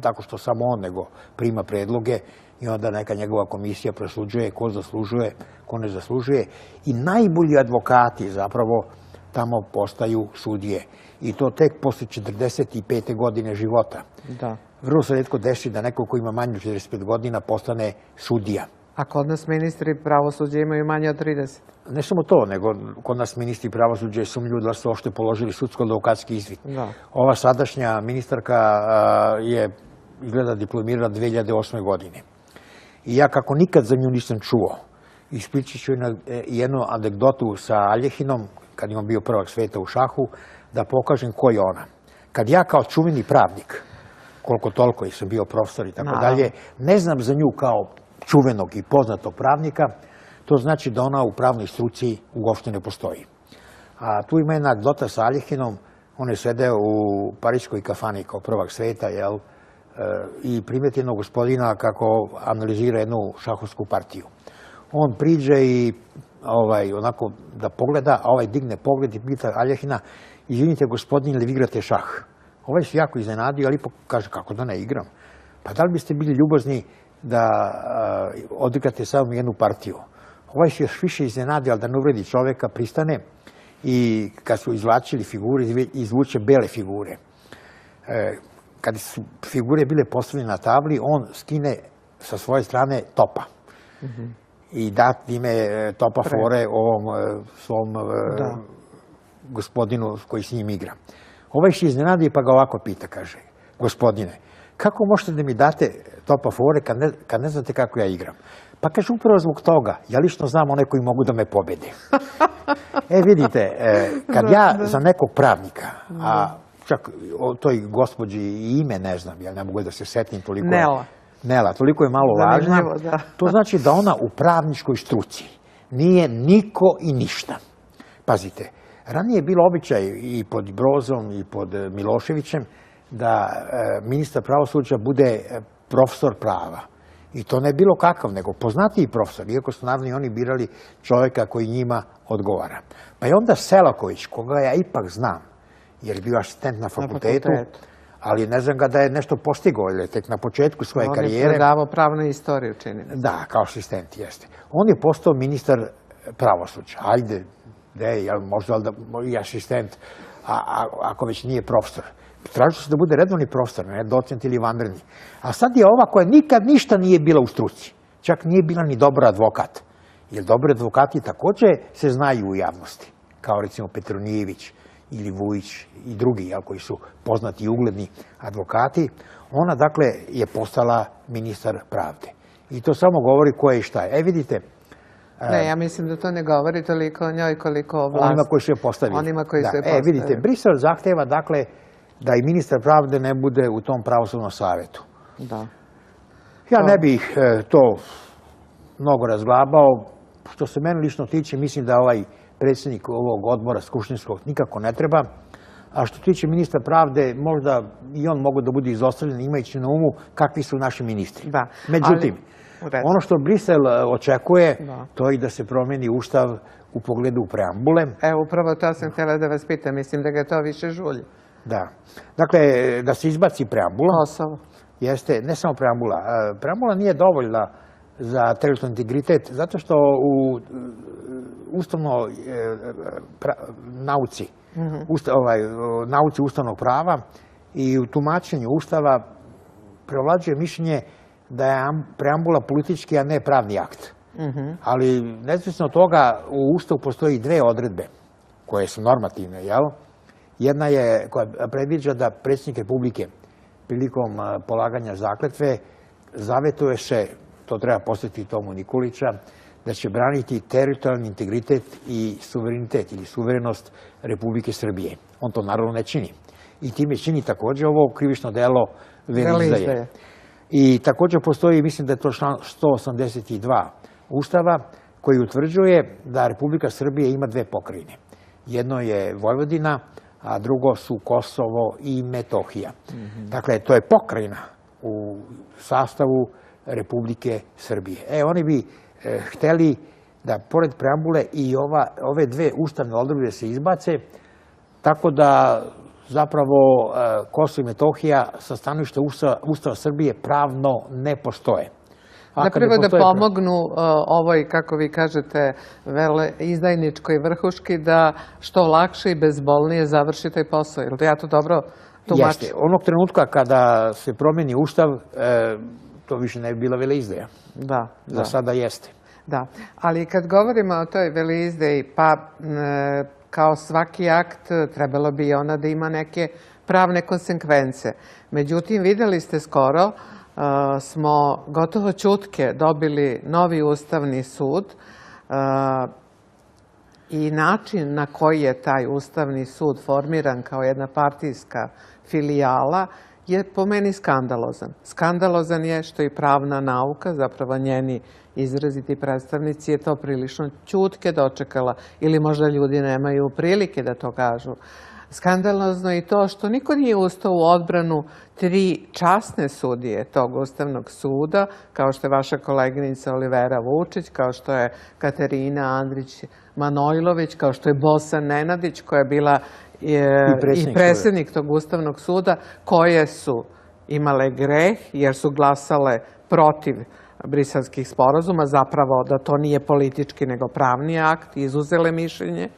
tako što samo on, nego prima predloge i onda neka njegova komisija presuđuje ko zaslužuje, ko ne zaslužuje. I najbolji advokati zapravo tamo postaju sudije. I to tek posle 45. godine života. Da. Vrlo se retko desi da neko ko ima manje od 45 godina postane sudija. A kod nas ministri pravosuđa imaju manje od 30. Ne samo to, nego kod nas ministri pravosuđa sumnjuju da su uopšte položili sudsko-advokatski ispit. Da. Ova sadašnja ministarka je izgleda diplomirala 2008. godine. I ja kako nikad za nju nisam čuo, ispričat ću jednu anegdotu sa Aljehinom, kad je on bio prvak sveta u šahu, da pokažem ko je ona. Kad ja kao čuveni pravnik, koliko toliko i sam bio profesor i tako dalje, ne znam za nju kao čuvenog i poznatog pravnika, to znači da ona u pravnoj struci uopšte ne postoji. A tu ima jedna anegdota sa Aljehinom, on je sedeo u pariškoj kafani kao prvak sveta, jel, i primeti jednog gospodina kako analizira jednu šahovsku partiju. On priđe i onako da pogleda, a ovaj digne pogled i pita Aljehina, izvinite gospodine, li vi igrate šah? Ovaj se jako iznenadio, ali ipak kaže, kako da ne igram? Pa da li biste bili ljubazni da odigrate samo jednu partiju? Ovaj se još više iznenadio, ali da ne uvredi čoveka, pristane i kad su izvlačili figure, izvuče bele figure. Kad su figure bile postavljene na tabli, on skine sa svoje strane topa. I da ime topa fore ovom svom gospodinu koji s njim igra. Ovaj se iznenadi pa ga ovako pita, kaže, gospodine, kako možete da mi date topa fore kad ne znate kako ja igram? Pa kaže, upravo zbog toga, ja lično znam one koji mogu da me pobede. Vidite, kad ja za nekog pravnika, a čak o toj gospođi i ime ne znam, ja ne mogu da se setim toliko. Nela, toliko je malo važna. To znači da ona u pravničkoj struci nije niko i ništa. Pazite, ranije je bilo običaj i pod Brozom i pod Miloševićem da ministar pravosuđa bude profesor prava. I to ne bilo kakav, nego poznatiji profesor, iako su naravno i oni birali čovjeka koji njima odgovara. Pa je onda Selaković, koga ja ipak znam, jer je bio asistent na fakultetu, ali ne znam ga da je nešto postigao, jer je tek na početku svoje karijere. On je predavao pravnu istoriju, čini mi se. Da, kao asistent, jeste. On je postao ministar pravosuđa. Ajde, možda i asistent, ako već nije profesor. Tražio se da bude redovni profesor, ne docent ili vanredni. A sad je ova koja nikad ništa nije bila u struci. Čak nije bila ni dobar advokat. Jer dobri advokati također se znaju u javnosti. Kao recimo Petronijević ili Vujić i drugi, koji su poznati i ugledni advokati. Ona, dakle, je postala ministar pravde. I to samo govori ko je i šta je. Vidite... Ne, ja mislim da to ne govori toliko o njoj koliko o vlasti. Onima koji su je postavili. Onima koji su je postavili. Vidite, Brisel zahteva, dakle, da i ministar pravde ne bude u tom pravosudnom savjetu. Da. Ja ne bih to mnogo razglabao. Što se mene lično tiče, mislim da ovaj predsjednik ovog odbora skupštinskog nikako ne treba. A što tiče ministra pravde, možda i on mogu da bude izostavljen imajući na umu kakvi su naši ministri. Međutim, ono što Brisel očekuje, to je i da se promeni ustav u pogledu preambule. Upravo to sam htjela da vas pitam, mislim da ga to više žulji. Da. Dakle, da se izbaci preambula. Kosovo. Jeste, ne samo preambula. Preambula nije dovoljna za teritorijalni integritet, zato što u ustavnoj nauci, nauci ustavnog prava i u tumačenju ustava prevlađuje mišljenje da je preambula politički, a ne pravni akt. Ali, nezavisno od toga, u ustavu postoji dve odredbe koje su normativne, jel? Jedna je koja predviđa da predsjednik Republike prilikom polaganja zakletve zavetuje se, to treba posjetiti Tomu Nikolića, da će braniti teritorijalni integritet i suverenitet ili suverenost Republike Srbije. On to naravno ne čini. I time čini također ovo krivično delo veleizdaje. I također postoji, mislim da je to član 182 Ustava, koji utvrđuje da Republika Srbije ima dve pokrajine. Jedno je Vojvodina, a drugo su Kosovo i Metohija. Dakle, to je pokrajina u sastavu Republike Srbije. Oni bi hteli da, pored preambule, i ove dve ustavne odredbe se izbace, tako da zapravo Kosovo i Metohija sa stanovišta Ustava Srbije pravno ne postoje. Napravo da pomognu ovoj, kako vi kažete, izdajničkoj vrhuški da što lakše i bezbolnije završi taj posao. Ili ja to dobro tumačim? Jeste. Onog trenutka kada se promeni Ustav, to više ne bi bila veleizdaja. Da. Za sada jeste. Da, ali kad govorimo o toj veleizdaji, pa kao svaki akt trebalo bi ona da ima neke pravne konsekvence. Međutim, videli ste skoro, smo gotovo ćutke dobili novi Ustavni sud i način na koji je taj Ustavni sud formiran kao jedna partijska filijala je po meni skandalozan. Skandalozan je što i pravna nauka, zapravo njeni izraziti predstavnici, je to prilično ćutke dočekala ili možda ljudi nemaju prilike da to kažu. Skandalozno je i to što niko nije ustao u odbranu 3 časne sudije tog Ustavnog suda, kao što je vaša koleginica Olivera Vučić, kao što je Katarina Andrić-Manojlović, kao što je Bosan Nenadić, koja je bila i predsjednik tog Ustavnog suda, koje su imale greh jer su glasale protiv briselskih sporazuma, zapravo da to nije politički nego pravni akt, izuzele mišljenje,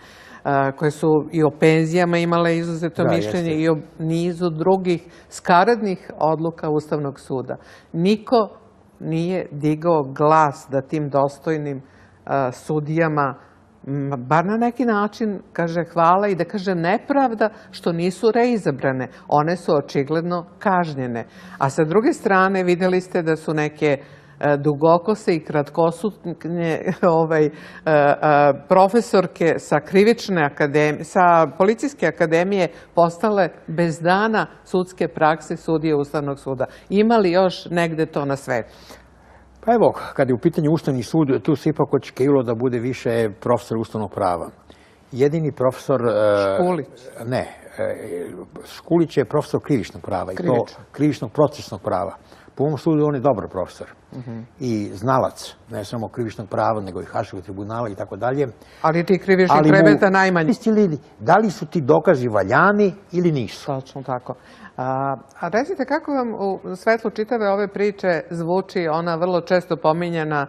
koje su i o penzijama imale izuzeto mišljenje i o nizu drugih skaradnih odluka Ustavnog suda. Niko nije digao glas da tim dostojnim sudijama bar na neki način kaže hvala i da kaže nepravda što nisu reizabrane. One su očigledno kažnjene. A sa druge strane vidjeli ste da su neke dugokose i kratkosutne profesorke sa krivične akademije, sa policijske akademije postale bez dana sudske prakse sudije Ustavnog suda. Ima li još negde to na svetu? Pa evo, kad je u pitanju Ustavni sud, tu se ipak očekivalo da bude više profesor ustavnog prava. Jedini profesor... Škulić? Ne, Škulić je profesor krivičnog prava i to krivičnog procesnog prava. Po ovom sudu on je dobar profesor i znalac, ne samo krivičnog prava, nego i Haškog tribunala i tako dalje. Ali ti krivičnih predmeta najmanje. Da li su ti dokazi valjani ili nisu? Točno tako. A recite, kako vam u svetlu čitave ove priče zvuči ona vrlo često pominjana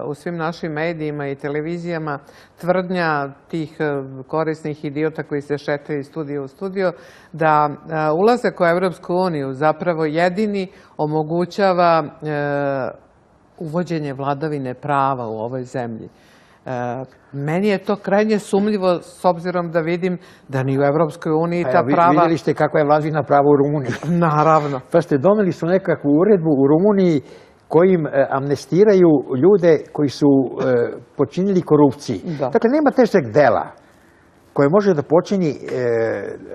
u svim našim medijima i televizijama tvrdnja tih korisnih idiota koji se šetaju iz studija u studio da ulazak u Evropsku uniju zapravo jedini omogućava uvođenje vladavine prava u ovoj zemlji. Meni je to krajnje sumnjivo s obzirom da vidim da ni u Evropskoj uniji ta prava... Vidjeli ste kakva je vladavina prava u Rumuniji. Naravno. Pa ste doneli su nekakvu uredbu u Rumuniji kojim amnestiraju ljude koji su počinili korupciji. Dakle, nema težeg dela koje može da počini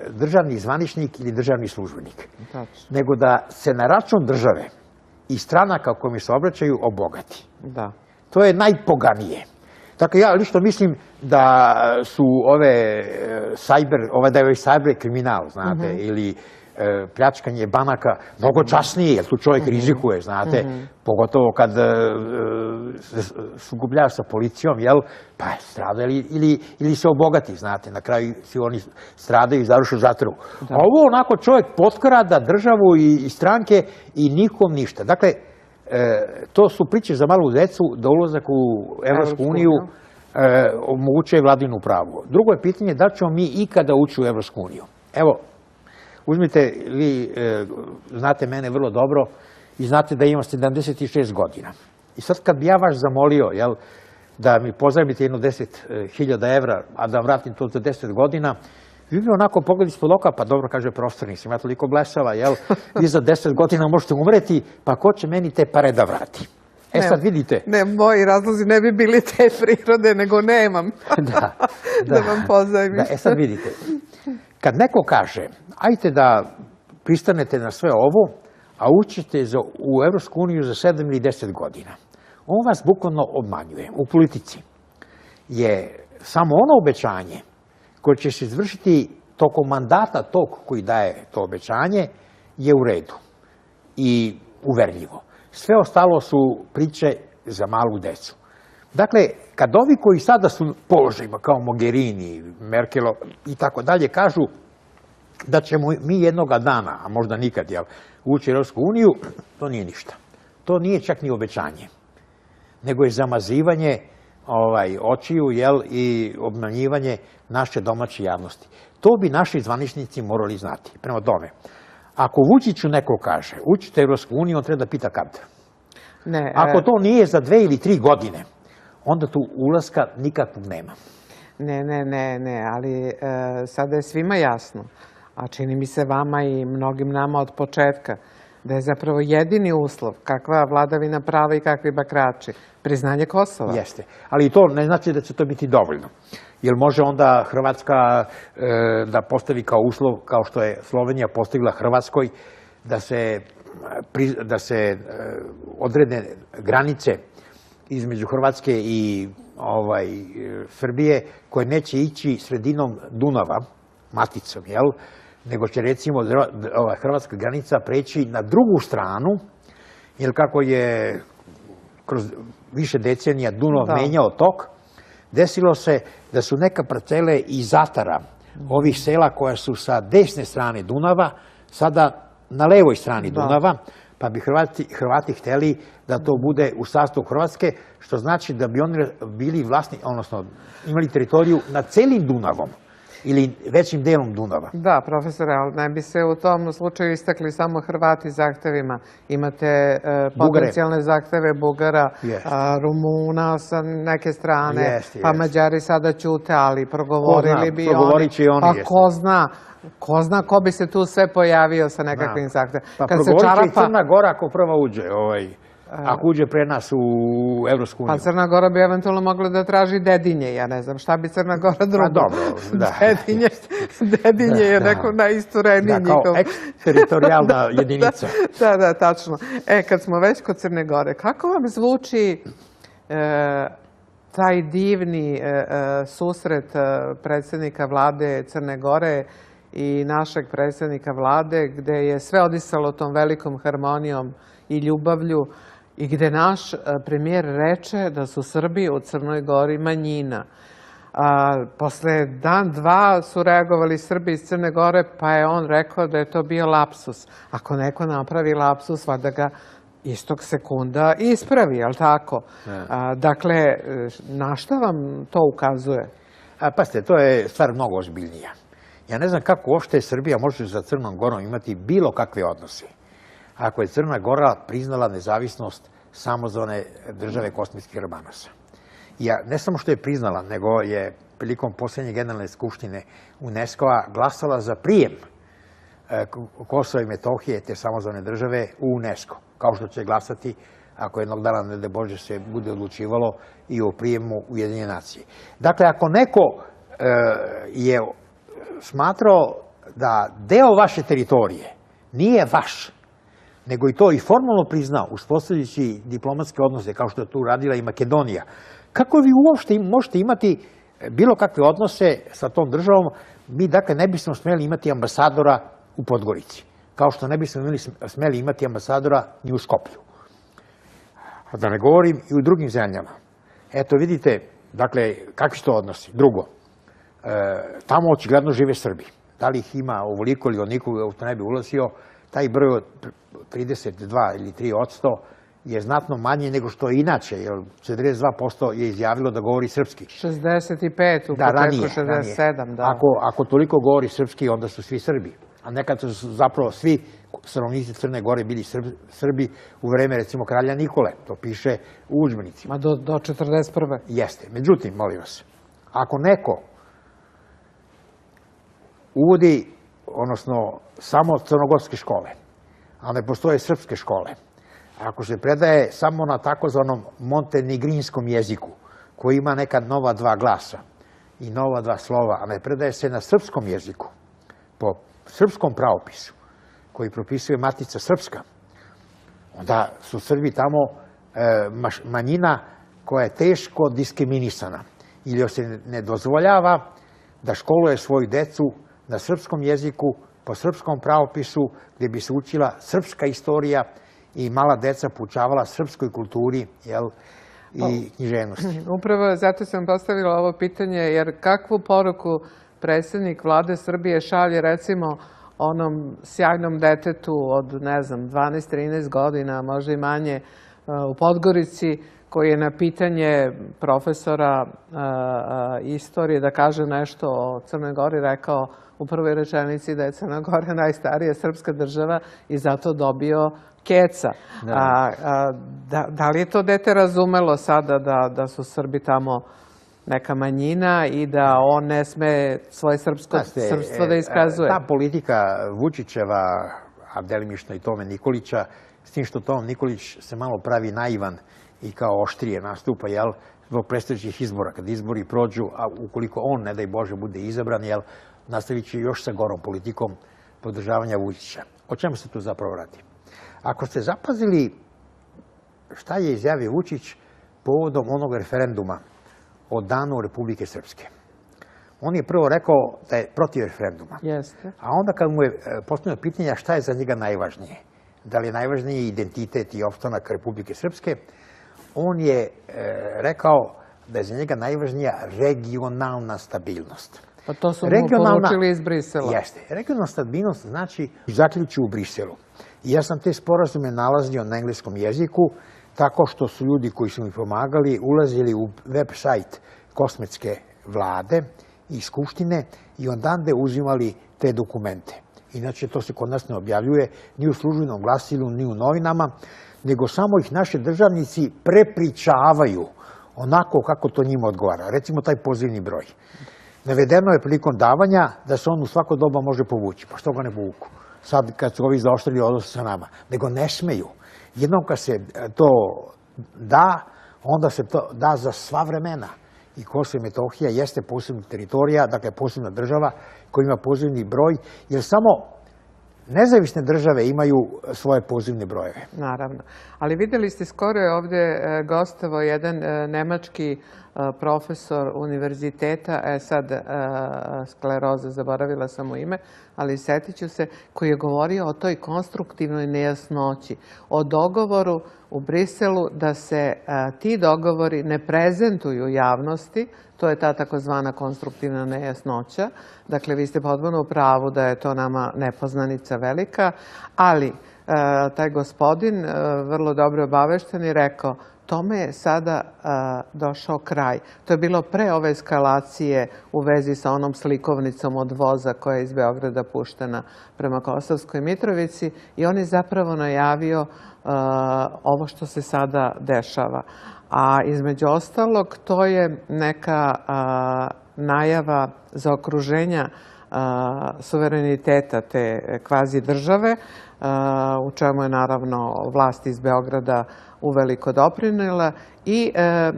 državni zvaničnik ili državni službenik. Nego da se na račun države i stranaka kojima se obraćaju obogati. To je najpoganije. Dakle, ja lično mislim da su da je sajber kriminal, znate, ili pljačkanje banaka mnogo časnije, jer tu čovjek rizikuje, znate, pogotovo kad sukobljaš sa policijom, jel, pa strada ili se obogati, znate, na kraju svi oni stradaju i završu u zatvoru. A ovo onako čovjek potkrada državu i stranke i nikom ništa. Dakle, to su priče za malu decu da ulazak u Evropsku uniju omogućuje vladavinu pravu. Drugo je pitanje da ćemo mi ikada ući u Evropsku uniju. Evo, uzmite, vi znate mene vrlo dobro i znate da imam 76 godina. I sad kad bi ja vas zamolio da mi pozajmite jedno 10.000 evra, a da vratim to za 10 godina, vi bi onako pogledali ispod oka, pa dobro, kaže profesor, nisam ja toliko blesava, vi za 10 godina možete umreti, pa ko će meni te pare da vrati? E sad vidite. Ne, moji razlozi ne bi bili te prirode, nego nemam da vam pozajmim. E sad vidite, kad neko kaže, ajte da pristanete na sve ovo, a ućete u Evropsku uniju za 7 ili 10 godina, on vas bukvalno obmanjuje. U politici je samo ono obećanje koje će se izvršiti tokom mandata tog koji daje to obećanje je u redu i uverljivo. Sve ostalo su priče za malu decu. Dakle, kad ovi koji sada su položajima kao Mogherini, Merkelo i tako dalje kažu da ćemo mi jednoga dana, a možda nikad, ući u Europsku uniju, to nije ništa. to nije čak ni obećanje, nego je zamazivanje očiju i obmanjivanje naše domaće javnosti. To bi naši zvaničnici morali znati. Prema tome, ako Vučiću neko kaže, uđite u Evropsku uniju, on treba da pita kad. Ako to nije za 2 ili 3 godine, onda tu ulaska nikakvog nema. Ne, ali sada je svima jasno, a čini mi se vama i mnogim nama od početka, da je zapravo jedini uslov kakva vladavina prava i kakvi bakrači, priznanje Kosova. Jeste, ali to ne znači da će to biti dovoljno. Jer može onda Hrvatska da postavi kao uslov, kao što je Slovenija postigla Hrvatskoj, da se odrede granice između Hrvatske i Srbije, koje neće ići sredinom Dunava, maticom, nego će recimo hrvatska granica preći na drugu stranu, jer kako je kroz više decenija Dunav menjao tok, desilo se da su neka parcele iz Zatara ovih sela koja su sa desne strane Dunava sada na levoj strani Dunava, pa bi Hrvati hteli da to bude u sastavu Hrvatske, što znači da bi oni bili vlasni, odnosno imali teritoriju nad celim Dunavom ili većim delom Dunava. Da, profesore, ali ne bi se u tom slučaju istakli samo Hrvati zahtevima. Imate potencijalne zahteve Bugara, Rumuna sa neke strane, pa Mađari sada ćute, ali progovorili bi oni. Pa ko zna ko bi se tu sve pojavio sa nekakvim zahtevima. Pa progovorit će i Crna Gora ako prva uđe. Ako uđe pre nas u Evropsku uniju. Pa Crna Gora bi eventualno mogla da traži Dedinje, ja ne znam šta bi Crna Gora drugo. Pa dobro, da. Dedinje je neko najistureniji njihov. Da, kao eksteritorijalna jedinica. Da, tačno. Kad smo već kod Crne Gore, kako vam zvuči taj divni susret predsjednika vlade Crne Gore i našeg predsjednika vlade, gde je sve odisalo tom velikom harmonijom i ljubavlju, i gde naš premijer reče da su Srbi u Crnoj Gori manjina. Posle dan, dva su reagovali Srbi iz Crne Gore, pa je on rekao da je to bio lapsus. Ako neko napravi lapsus, valjda ga istog sekunda ispravi, je li tako? Dakle, na šta vam to ukazuje? Pazite, to je stvar mnogo ozbiljnija. Ja ne znam kako uopšte Srbija može sa Crnom Gorom imati bilo kakve odnose. Ako je Crna Gora priznala nezavisnost samozvane države Kosovskih Albanaca. Ne samo što je priznala, nego je prilikom posljednje generalne skupštine UNESCO-a glasala za prijem Kosova i Metohije, te samozvane države, u UNESCO. Kao što će glasati, ako jednog dana, ne daj Bože, se bude odlučivalo i o prijemu Ujedinjene nacije. Dakle, ako neko je smatrao da deo vaše teritorije nije vaš, nego i to i formalno priznao, uspostavljajući diplomatske odnose, kao što je tu radila i Makedonija, kako vi uopšte možete imati bilo kakve odnose sa tom državom? Mi, dakle, ne bismo smeli imati ambasadora u Podgorici, kao što ne bismo smeli imati ambasadora ni u Skoplju. A da ne govorim i u drugim zemljama. Eto, vidite, dakle, kakvi su to odnosi? Drugo, tamo očigledno žive Srbi. Da li ih ima ovoliko ili onoliko, u to ne bi ulazio, taj broj od 32 ili 3% je znatno manji nego što je inače, jer 42% je izjavilo da govori srpski. 65, u početku 67, da. Ako toliko govori srpski, onda su svi Srbi. A nekad su zapravo svi stanovnici Crne Gore bili Srbi u vreme, recimo, kralja Nikole. To piše u udžbenicima. Ma do 41. Jeste. Međutim, molim vas, ako neko uvodi, odnosno, samo crnogorske škole, a ne postoje srpske škole, ako se predaje samo na takozvanom montenegrinskom jeziku, koji ima neka nova 2 glasa i nova 2 slova, a ne predaje se na srpskom jeziku, po srpskom pravopisu, koji propisuje Matica Srpska, onda su Srbi tamo manjina koja je teško diskriminisana, ili joj se ne dozvoljava da školuje svoju decu na srpskom jeziku, po srpskom pravopisu, gdje bi se učila srpska istorija i mala deca poučavala srpskoj kulturi i književnosti. Upravo zato sam postavila ovo pitanje, jer kakvu poruku predsjednik vlade Srbije šalje, recimo, onom sjajnom detetu od, ne znam, 12-13 godina, možda i manje, u Podgorici, koji je na pitanje profesora istorije da kaže nešto o Crnoj Gori rekao u prvoj rečenici da je Crna Gora najstarija srpska država i zato dobio keca. Da li je to dete razumelo sada da su Srbi tamo neka manjina i da on ne sme svoje srpstvo da iskazuje? Ta politika Vučićeva, a delimično i Tome Nikolića, s tim što Tom Nikolić se malo pravi naivan i kao oštrije nastupa, zbog predstojećih izbora. Kad izbori prođu, a ukoliko on, ne daj Bože, bude izabran, nastavit će još sa gorom politikom podržavanja Vučića. O čemu se tu zapravo radi? Ako ste zapazili šta je izjavio Vučić povodom onog referenduma o danu Republike Srpske. On je prvo rekao da je protiv referenduma. A onda kad mu je postavljeno pitanje šta je za njega najvažnije, da li je najvažniji identitet i opstanak Republike Srpske, on je rekao da je za njega najvažnija regionalna stabilnost. Pa to su mu poručili iz Brisela. Jeste. Regionalna stabilnost znači zaključu u Briselu. I ja sam te sporazume nalazio na engleskom jeziku, tako što su ljudi koji su mi pomagali ulazili u web sajt kosmetske vlade i skupštine i ondande uzimali te dokumente. Inače, to se kod nas ne objavljuje ni u službenom glasilu, ni u novinama, nego samo ih naši državnici prepričavaju onako kako to njima odgovara. Recimo taj pozivni broj. Navedeno je prilikom davanja da se on u svako doba može povući. Pa što ga ne povuku? Sad kad su ovi zaoštrili odnose sa nama. Nego ne smeju. Jednom kad se to da, onda se to da za sva vremena. I Kosovo i Metohija jeste posebna teritorija, dakle posebna država koja ima pozivni broj, jer samo nezavisne države imaju svoje pozivne brojeve. Naravno. Ali videli ste, skoro je ovde gostovao jedan nemački profesor univerziteta, sad skleroza, zaboravila sam mu ime, ali setit ću se, koji je govorio o toj konstruktivnoj nejasnoći, o dogovoru u Briselu da se ti dogovori ne prezentuju javnosti, to je ta takozvana konstruktivna nejasnoća. Dakle, vi ste potpuno u pravu da je to nama nepoznanica velika, ali taj gospodin, vrlo dobro obavešten, je rekao tome je sada došao kraj. To je bilo pre ove eskalacije u vezi sa onom slikovnicom od voza koja je iz Beograda puštena prema Kosovskoj Mitrovici i on je zapravo najavio ovo što se sada dešava. A između ostalog, to je neka najava zaokruženja suvereniteta te kvazi države, u čemu je naravno vlast iz Beograda uveliko doprinela i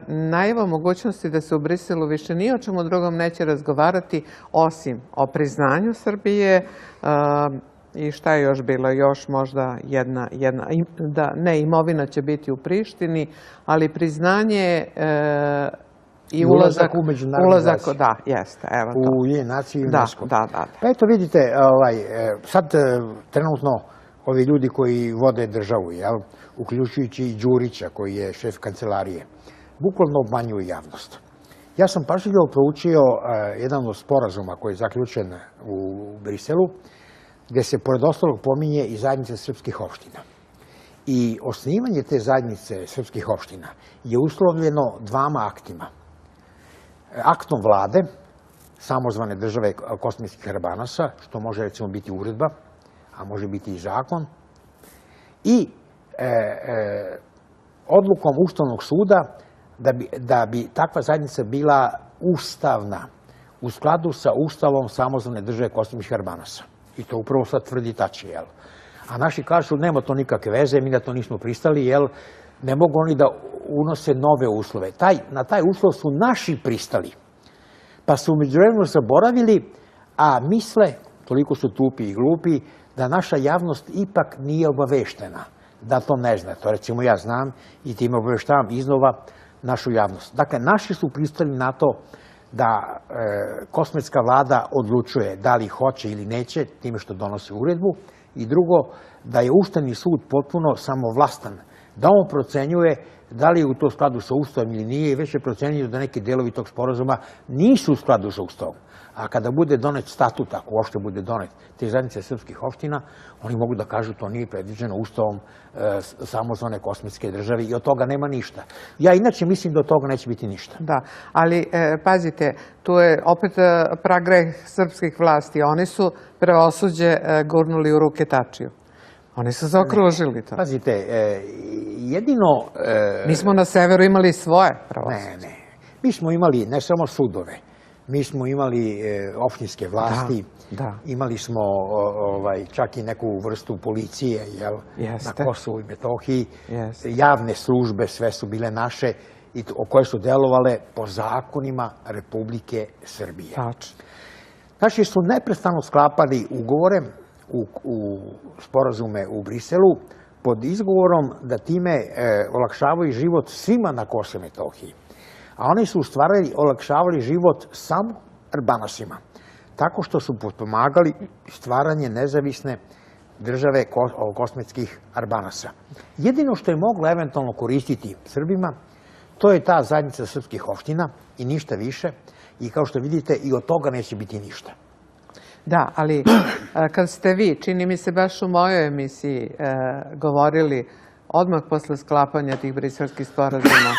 najava mogućnosti da se u Briselu više ni o čemu drugom neće razgovarati osim o priznanju Srbije i šta je još bilo, još možda jedna, ne, imovina će biti u Prištini, ali priznanje i ulazak u međunarodnu organizaciju. Da, jeste, evo to. U UN i UNESCO. Da. Pa eto vidite, sad trenutno ovi ljudi koji vode državu, uključujući i Đurića koji je šef kancelarije, bukvalno obmanjuju javnost. Ja sam pažljivo proučio jedan od sporazuma koji je zaključen u Briselu, gde se pored ostalog pominje i zajednica srpskih opština. I osnivanje te zajednice srpskih opština je uslovljeno dvama aktima. Aktom vlade, samozvane države Kosmetskih Harbanasa, što može recimo biti uredba, a može biti i zakon, i odlukom Ustavnog suda da bi takva zajednica bila ustavna, u skladu sa Ustavom samozvane države Kosmetskih Harbanasa. I to upravo sad tvrdi Tači, jel? A naši kažu, nema to nikakve veze, mi na to nismo pristali, jel? Ne mogu oni da unose nove uslove. Na taj uslov su naši pristali. Pa su međuvremenu zaboravili, a misle, toliko su tupi i glupi, da naša javnost ipak nije obaveštena, da to ne zna. To recimo ja znam i time obaveštavam iznova našu javnost. Dakle, naši su pristali na to da kosmetska vlada odlučuje da li hoće ili neće, time što donosi uredbu, i drugo, da je Ustavni sud potpuno samovlastan, da on procenjuje da li je u to skladu sa Ustavom ili nije i već je procenio da neki delovi tog sporazuma nisu u skladu sa Ustavom. A kada bude donet statut, ako uopšte bude donet, te zajednice srpskih opština, oni mogu da kažu to nije predviđeno Ustavom samozvane kosmetske države i od toga nema ništa. Ja inače mislim da od toga neće biti ništa. Da, ali pazite, tu je opet pragreh srpskih vlasti. Oni su pravosuđe gurnuli u ruke Tačiju. Oni su zaokružili to. Pazite, jedino... Mi smo na severu imali svoje pravosuđe. Ne. Mi smo imali ne samo sudove, mi smo imali opštinske vlasti, imali smo čak i neku vrstu policije na Kosovu i Metohiji. Javne službe, sve su bile naše, koje su delovale po zakonima Republike Srbije. Naši su neprestano sklapali ugovore, u sporazume u Briselu, pod izgovorom da time olakšavaju život svima na Kosovu i Metohiji. A oni su u stvari olakšavali život samo Albanasima, tako što su potpomagali stvaranje nezavisne države kosmetskih Albanasa. Jedino što je moglo eventualno koristiti Srbima, to je ta zajednica srpskih opština i ništa više. I kao što vidite, i od toga neće biti ništa. Da, ali kad ste vi, čini mi se baš u mojoj emisiji, govorili odmah posle sklapanja tih briselskih sporazuma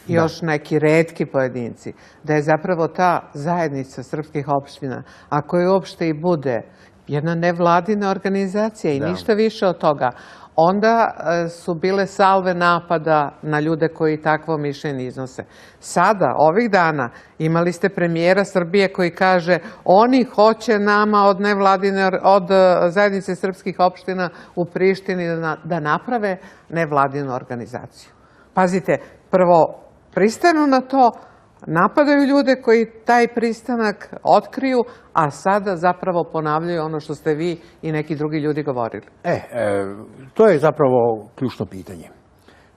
i još neki retki pojedinci, da je zapravo ta zajednica srpskih opština, ako je uopšte i bude jedna nevladina organizacija i ništa više od toga, onda su bile salve napada na ljude koji takvo mišljenje iznose. Sada, ovih dana, imali ste premijera Srbije koji kaže oni hoće nama od zajednice srpskih opština u Prištini da naprave nevladinu organizaciju. Pazite, prvo pristanu na to, napadaju ljude koji taj pristanak otkriju, a sada zapravo ponavljaju ono što ste vi i neki drugi ljudi govorili. To je zapravo ključno pitanje.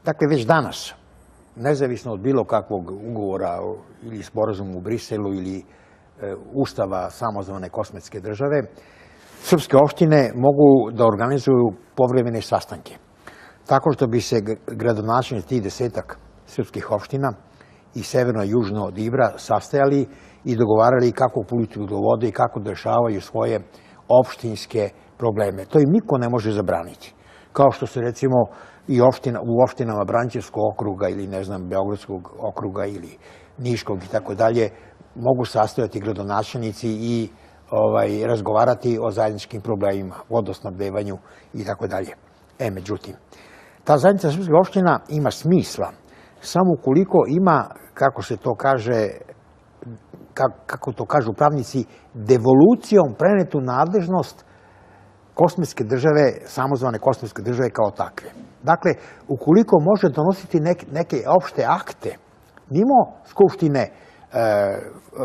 Dakle, već danas, nezavisno od bilo kakvog ugovora ili sporazuma u Briselu ili Ustava samozvane kosmetske države, srpske opštine mogu da organizuju povremene sastanke. Tako što bi se gradonačelnici tih 10-ak srpskih opština i severno i južno od Ibra sastajali i dogovarali kakvu politiku da vode i kako da rešavaju svoje opštinske probleme. To im niko ne može zabraniti. Kao što se recimo i u opštinama Brančevskog okruga ili ne znam Beogradskog okruga ili Niškog i tako dalje mogu sastojati gradonačelnici i razgovarati o zajedničkim problemima, vodosnabdevanju i tako dalje. Međutim, ta zajednica srpskih opština ima smisla samo ukoliko ima, kako se to kaže, kako to kažu pravnici, devolucijom prenetu nadležnost kosmetske države, samozvane kosmetske države kao takve. Dakle, ukoliko može donositi neke opšte akte mimo Skupštine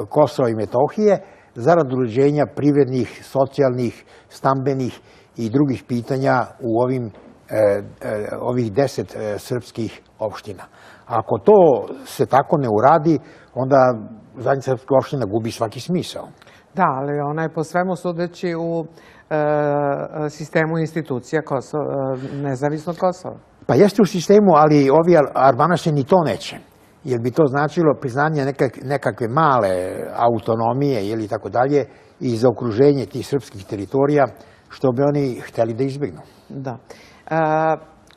Kosova i Metohije zarad uređenja privrednih, socijalnih, stambenih i drugih pitanja u ovih 10 srpskih opština. Ako to se tako ne uradi, onda zajednica srpskih opština gubi svaki smisao. Da, ali ona je po svemu sudeći u sistemu institucija nezavisnog Kosova. Pa jeste u sistemu, ali ovi Albanasi ni to neće. Jer bi to značilo priznanje nekakve male autonomije ili tako dalje i zaokruženje tih srpskih teritorija, što bi oni hteli da izbjegnu. Da.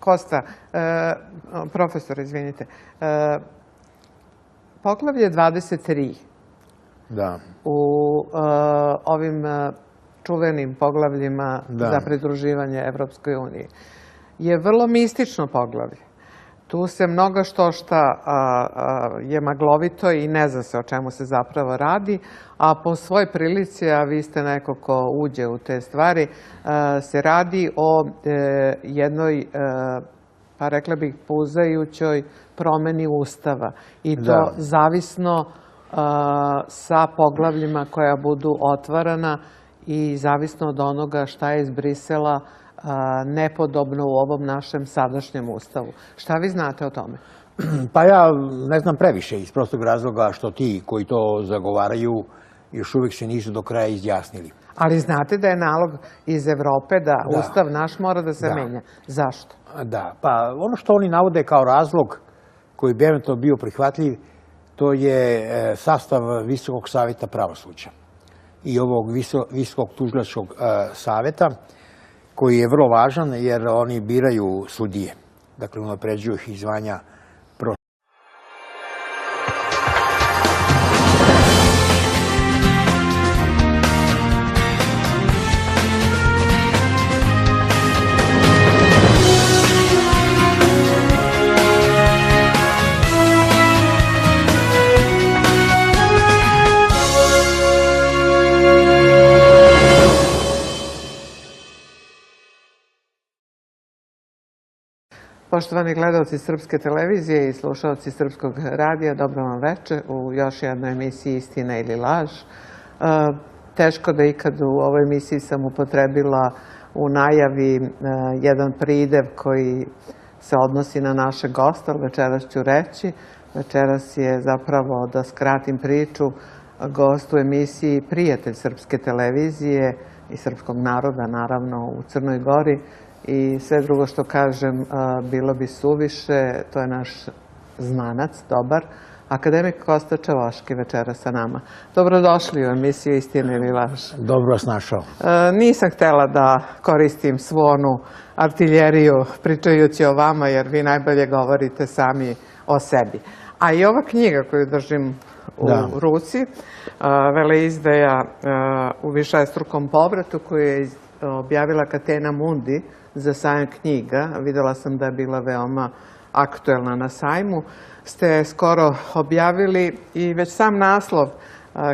Kosta, profesor, izvinite, poglavlje 23 u ovim čuvenim poglavljima za pridruživanje Evropskoj uniji je vrlo mistično poglavlje. Tu se mnogo što je maglovito i ne zna se o čemu se zapravo radi, a po svoj prilici, a vi ste neko ko uđe u te stvari, se radi o jednoj, pa rekla bih, puzajućoj promeni Ustava. I to zavisno sa poglavljima koja budu otvarana i zavisno od onoga šta je iz Brisela nepodobno u ovom našem sadašnjem Ustavu. Šta vi znate o tome? Pa ja ne znam previše iz prostog razloga što ti koji to zagovaraju još uvijek se nisu do kraja izjasnili. Ali znate da je nalog iz Evrope da Ustav naš mora da se menja. Zašto? Da, pa ono što oni navode kao razlog koji bi eventualno bio prihvatljiv, to je sastav Visokog savjeta pravosuđa. i ovog Visokog tužilačkog saveta, koji je vrlo važan jer oni biraju sudije. Dakle, unapređuju ih iz zvanja. Poštovani gledalci Srpske televizije i slušalci Srpskog radija, dobro vam veče u još jednoj emisiji Istina ili laž. Teško da ikad u ovoj emisiji sam upotrebila u najavi jedan pridev koji se odnosi na naše gosta, ali večeras ću reći. Večeras je zapravo, da skratim priču, gost u emisiji prijatelj Srpske televizije i srpskog naroda, naravno, u Crnoj Gori. I sve drugo što kažem bilo bi suviše. To je naš znanac, dobar, akademik Kosta Čavoški večera sa nama. Dobrodošli u emisiju Istina ili laž. Dobro vas našao. Nisam htela da koristim svu onu artiljeriju pričajući o vama, jer vi najbolje govorite sami o sebi. A i ova knjiga koju držim u ruci, veleizdaja u višestrukom povratu, koju je objavila Catena Mundi za sajam knjiga, videla sam da je bila veoma aktuelna na sajmu, ste skoro objavili i već sam naslov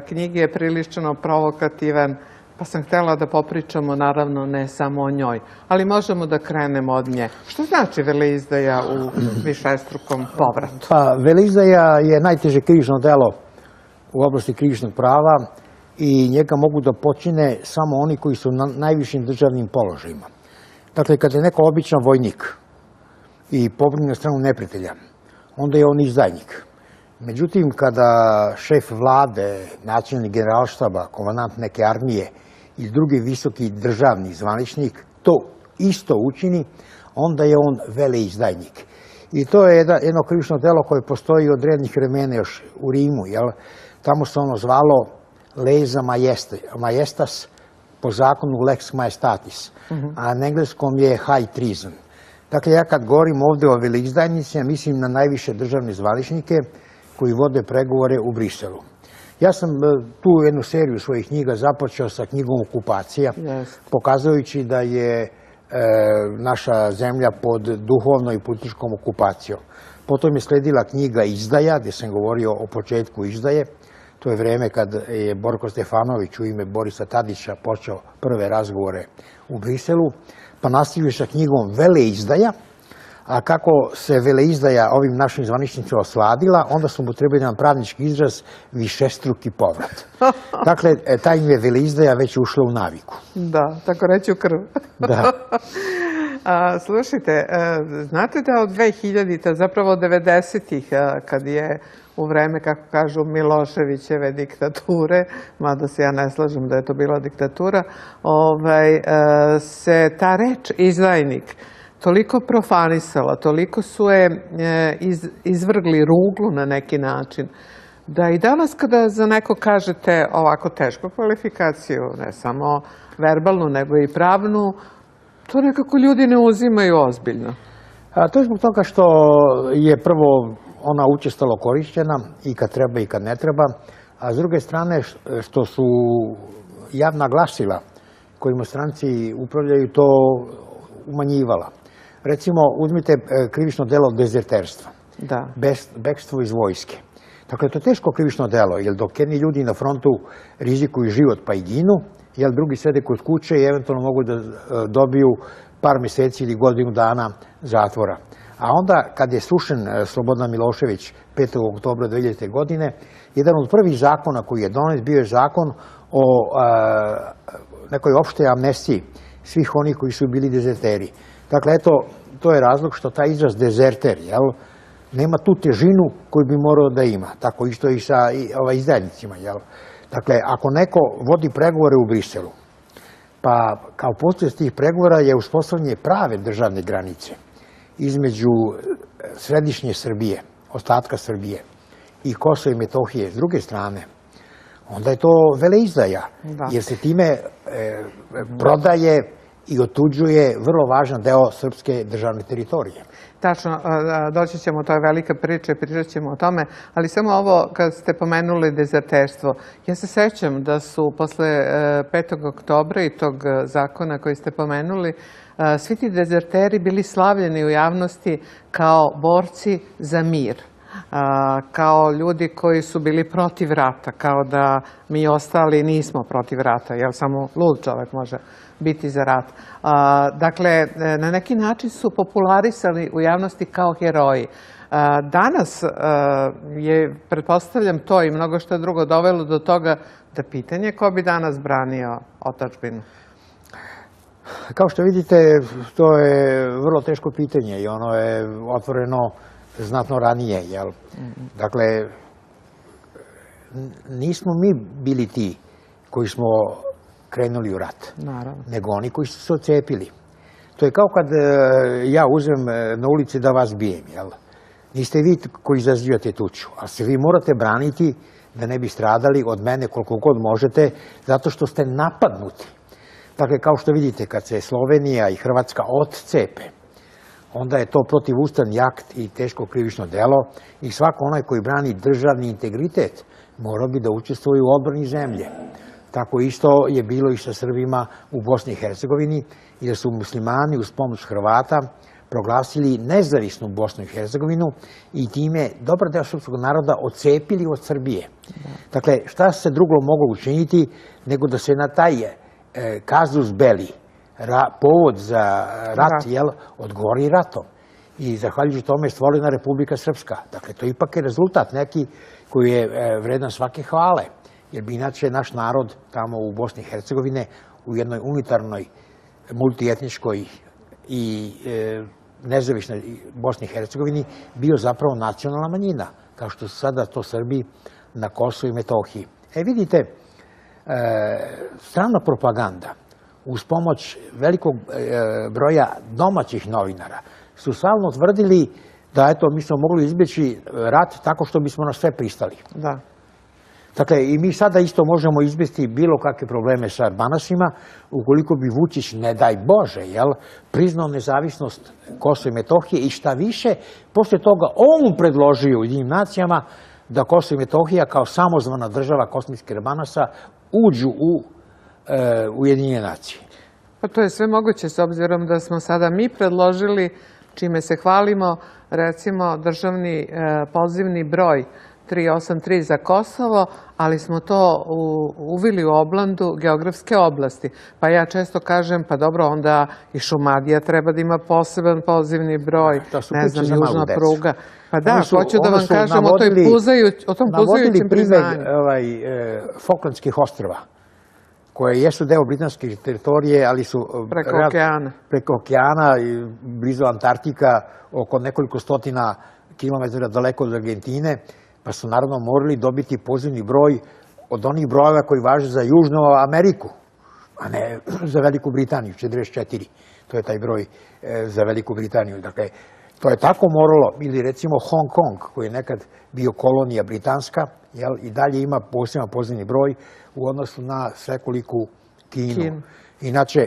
knjige je prilično provokativan, pa sam htjela da popričamo, naravno, ne samo o njoj, ali možemo da krenemo od nje. Što znači veleizdaja u višestrukom povratu? Pa, veleizdaja je najteže krivično delo u oblasti krivičnog prava i njega mogu da počine samo oni koji su na najvišim državnim položajima. Dakle, kada je neko običan vojnik i pobegne na stranu neprijatelja, onda je on izdajnik. Međutim, kada šef vlade, načelnik generalštaba, komandant neke armije i drugi visoki državni zvaničnik to isto učini, onda je on veleizdajnik. I to je jedno krivično delo koje postoji od drevnih vremena još u Rimu. Tamo se ono zvalo lesa majestas, po zakonu lex majestatis, a na engleskom je high treason. Dakle, ja kad govorim ovde o veleizdajnicima, mislim na najviše državne zvaničnike koji vode pregovore u Briselu. Ja sam tu jednu seriju svojih knjiga započeo sa knjigom Okupacija, pokazujući da je naša zemlja pod duhovnom i političkom okupacijom. Potom je sledila knjiga Izdaja, gde sam govorio o početku izdaje. To je vreme kad je Borko Stefanović u ime Borisa Tadića počeo prve razgovore u Briselu, pa nastavio sa knjigom Veleizdaja, a kako se veleizdaja ovim našim zvaničnicima osladila, onda su mu trebali jedan pravnički izraz višestruki povrat. Dakle, taj im je veleizdaja već ušla u naviku. Da, tako reći u krv. Da. Slušajte, znate da od 2000-te, zapravo od 90-ih, kad je u vreme, kako kažu, Miloševićeve diktature, mada se ja ne slažem da je to bila diktatura, se ta reč izdajnik toliko profanisala, toliko su je izvrgli ruglu na neki način, da i danas kada za neko kažete ovako tešku kvalifikaciju, ne samo verbalnu, nego i pravnu, to nekako ljudi ne uzimaju ozbiljno. To je zbog toga što je prvo ona učestalo korišćena i kad treba i kad ne treba, a s druge strane što su javna glasila kojima stranci upravljaju to umanjivala. Recimo, uzmite krivično delo dezerterstva, bekstvo iz vojske. Dakle, to je teško krivično delo, jer dok jedni ljudi na frontu rizikuju život pa i ginu, jer drugi sede kod kuće i eventualno mogu da dobiju par mjeseci ili godinu dana zatvora. A onda, kad je srušen Slobodan Milošević 5. oktobra 2000. godine, jedan od prvih zakona koji je donet bio je zakon o nekoj opštoj amnestiji svih onih koji su bili dezerteri. Dakle, eto, to je razlog što taj izraz dezerter, nema tu težinu koju bi morao da ima. Tako isto i sa izdajnicima, Dakle, ako neko vodi pregovore u Briselu, pa kao posljedica tih pregovora je uspostavljanje prave državne granice između središnje Srbije, ostatka Srbije i Kosova i Metohije s druge strane, onda je to veleizdaja, jer se time prodaje i otuđuje vrlo važan deo srpske državne teritorije. Tačno, doći ćemo, to je velika priča i pričat ćemo o tome, ali samo ovo kad ste pomenuli dezerterstvo. Ja se sećam da su posle 5. oktobra i tog zakona koji ste pomenuli, svi ti dezerteri bili slavljeni u javnosti kao borci za mir, kao ljudi koji su bili protiv rata, kao da mi ostali nismo protiv rata, jer samo lud čovek može biti za rat. Dakle, na neki način su popularisali u javnosti kao heroji. Danas je, pretpostavljam, to i mnogo što drugo dovelo do toga da pitanje ko bi danas branio otadžbinu. Kao što vidite, to je vrlo teško pitanje i ono je otvoreno znatno ranije. Dakle, nismo mi bili ti koji smo krenuli u rat, nego oni koji su se ocepili. To je kao kad ja uzmem na ulici da vas bijem. Niste vi koji izazivate tuču, ali se vi morate braniti da ne bi stradali od mene koliko god možete, zato što ste napadnuti. Dakle, kao što vidite, kad se Slovenija i Hrvatska odcepe, onda je to protivustavni akt i teško krivično delo i svako onaj koji brani državni integritet morao bi da učestvuje u odbrani zemlje. Tako isto je bilo i sa Srbima u Bosni i Hercegovini i da su muslimani uz pomoć Hrvata proglasili nezavisnu Bosnu i Hercegovinu i time dobar deo srpskog naroda odcepili od Srbije. Dakle, šta se drugo moglo učiniti nego da se na taj kazus belli, povod za rat, odgovori ratom. I zahvaljujući tome je stvorena Republika Srpska. Dakle, to ipak je rezultat neki koji je vredan svake hvale. Jer bi inače naš narod tamo u Bosni i Hercegovine u jednoj unitarnoj, multietničkoj i nezavisnoj Bosni i Hercegovini bio zapravo nacionalna manjina, kao što su sada to Srbi na Kosovu i Metohiji. Vidite, strana propaganda uz pomoć velikog broja domaćih novinara su stalno tvrdili da eto, mi smo mogli izbjeći rat tako što bismo na sve pristali. Da. Dakle, i mi sada isto možemo izbjesti bilo kakve probleme sa Albanasima, ukoliko bi Vučić, ne daj Bože, priznao nezavisnost Kosova i Metohije i šta više, posle toga on predložio Ujedinjenim nacijama da Kosovo i Metohija kao samozvana država kosovskih Albanasa uđu u Ujedinjene nacije. Pa to je sve moguće, s obzirom da smo sada mi predložili, čime se hvalimo, recimo državni pozivni broj 383 za Kosovo, ali smo to uvili u oblandu geografske oblasti. Pa ja često kažem, pa dobro, onda i Šumadija treba da ima poseban pozivni broj, ne znam, južna pruga. Pa da, hoću da vam kažem o tom puzajućem priznanju. Falklandskih ostrva, koje jesu deo britanske teritorije, ali su preko okeana, blizu Antarktika, oko nekoliko stotina kilometara daleko od Argentine, pa su naravno morali dobiti pozivni broj od onih brojeva koji važe za Južnu Ameriku, a ne za Veliku Britaniju, 44. To je taj broj za Veliku Britaniju. Dakle, to je tako moralo, ili recimo Hong Kong, koji je nekad bio kolonija britanska, i dalje ima poseban pozivni broj u odnosu na svekoliku Kinu. Inače,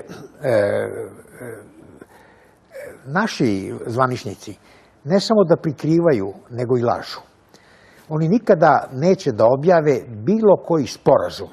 naši zvaničnici ne samo da prikrivaju, nego i lažu. Oni nikada neće da objave bilo koji sporazum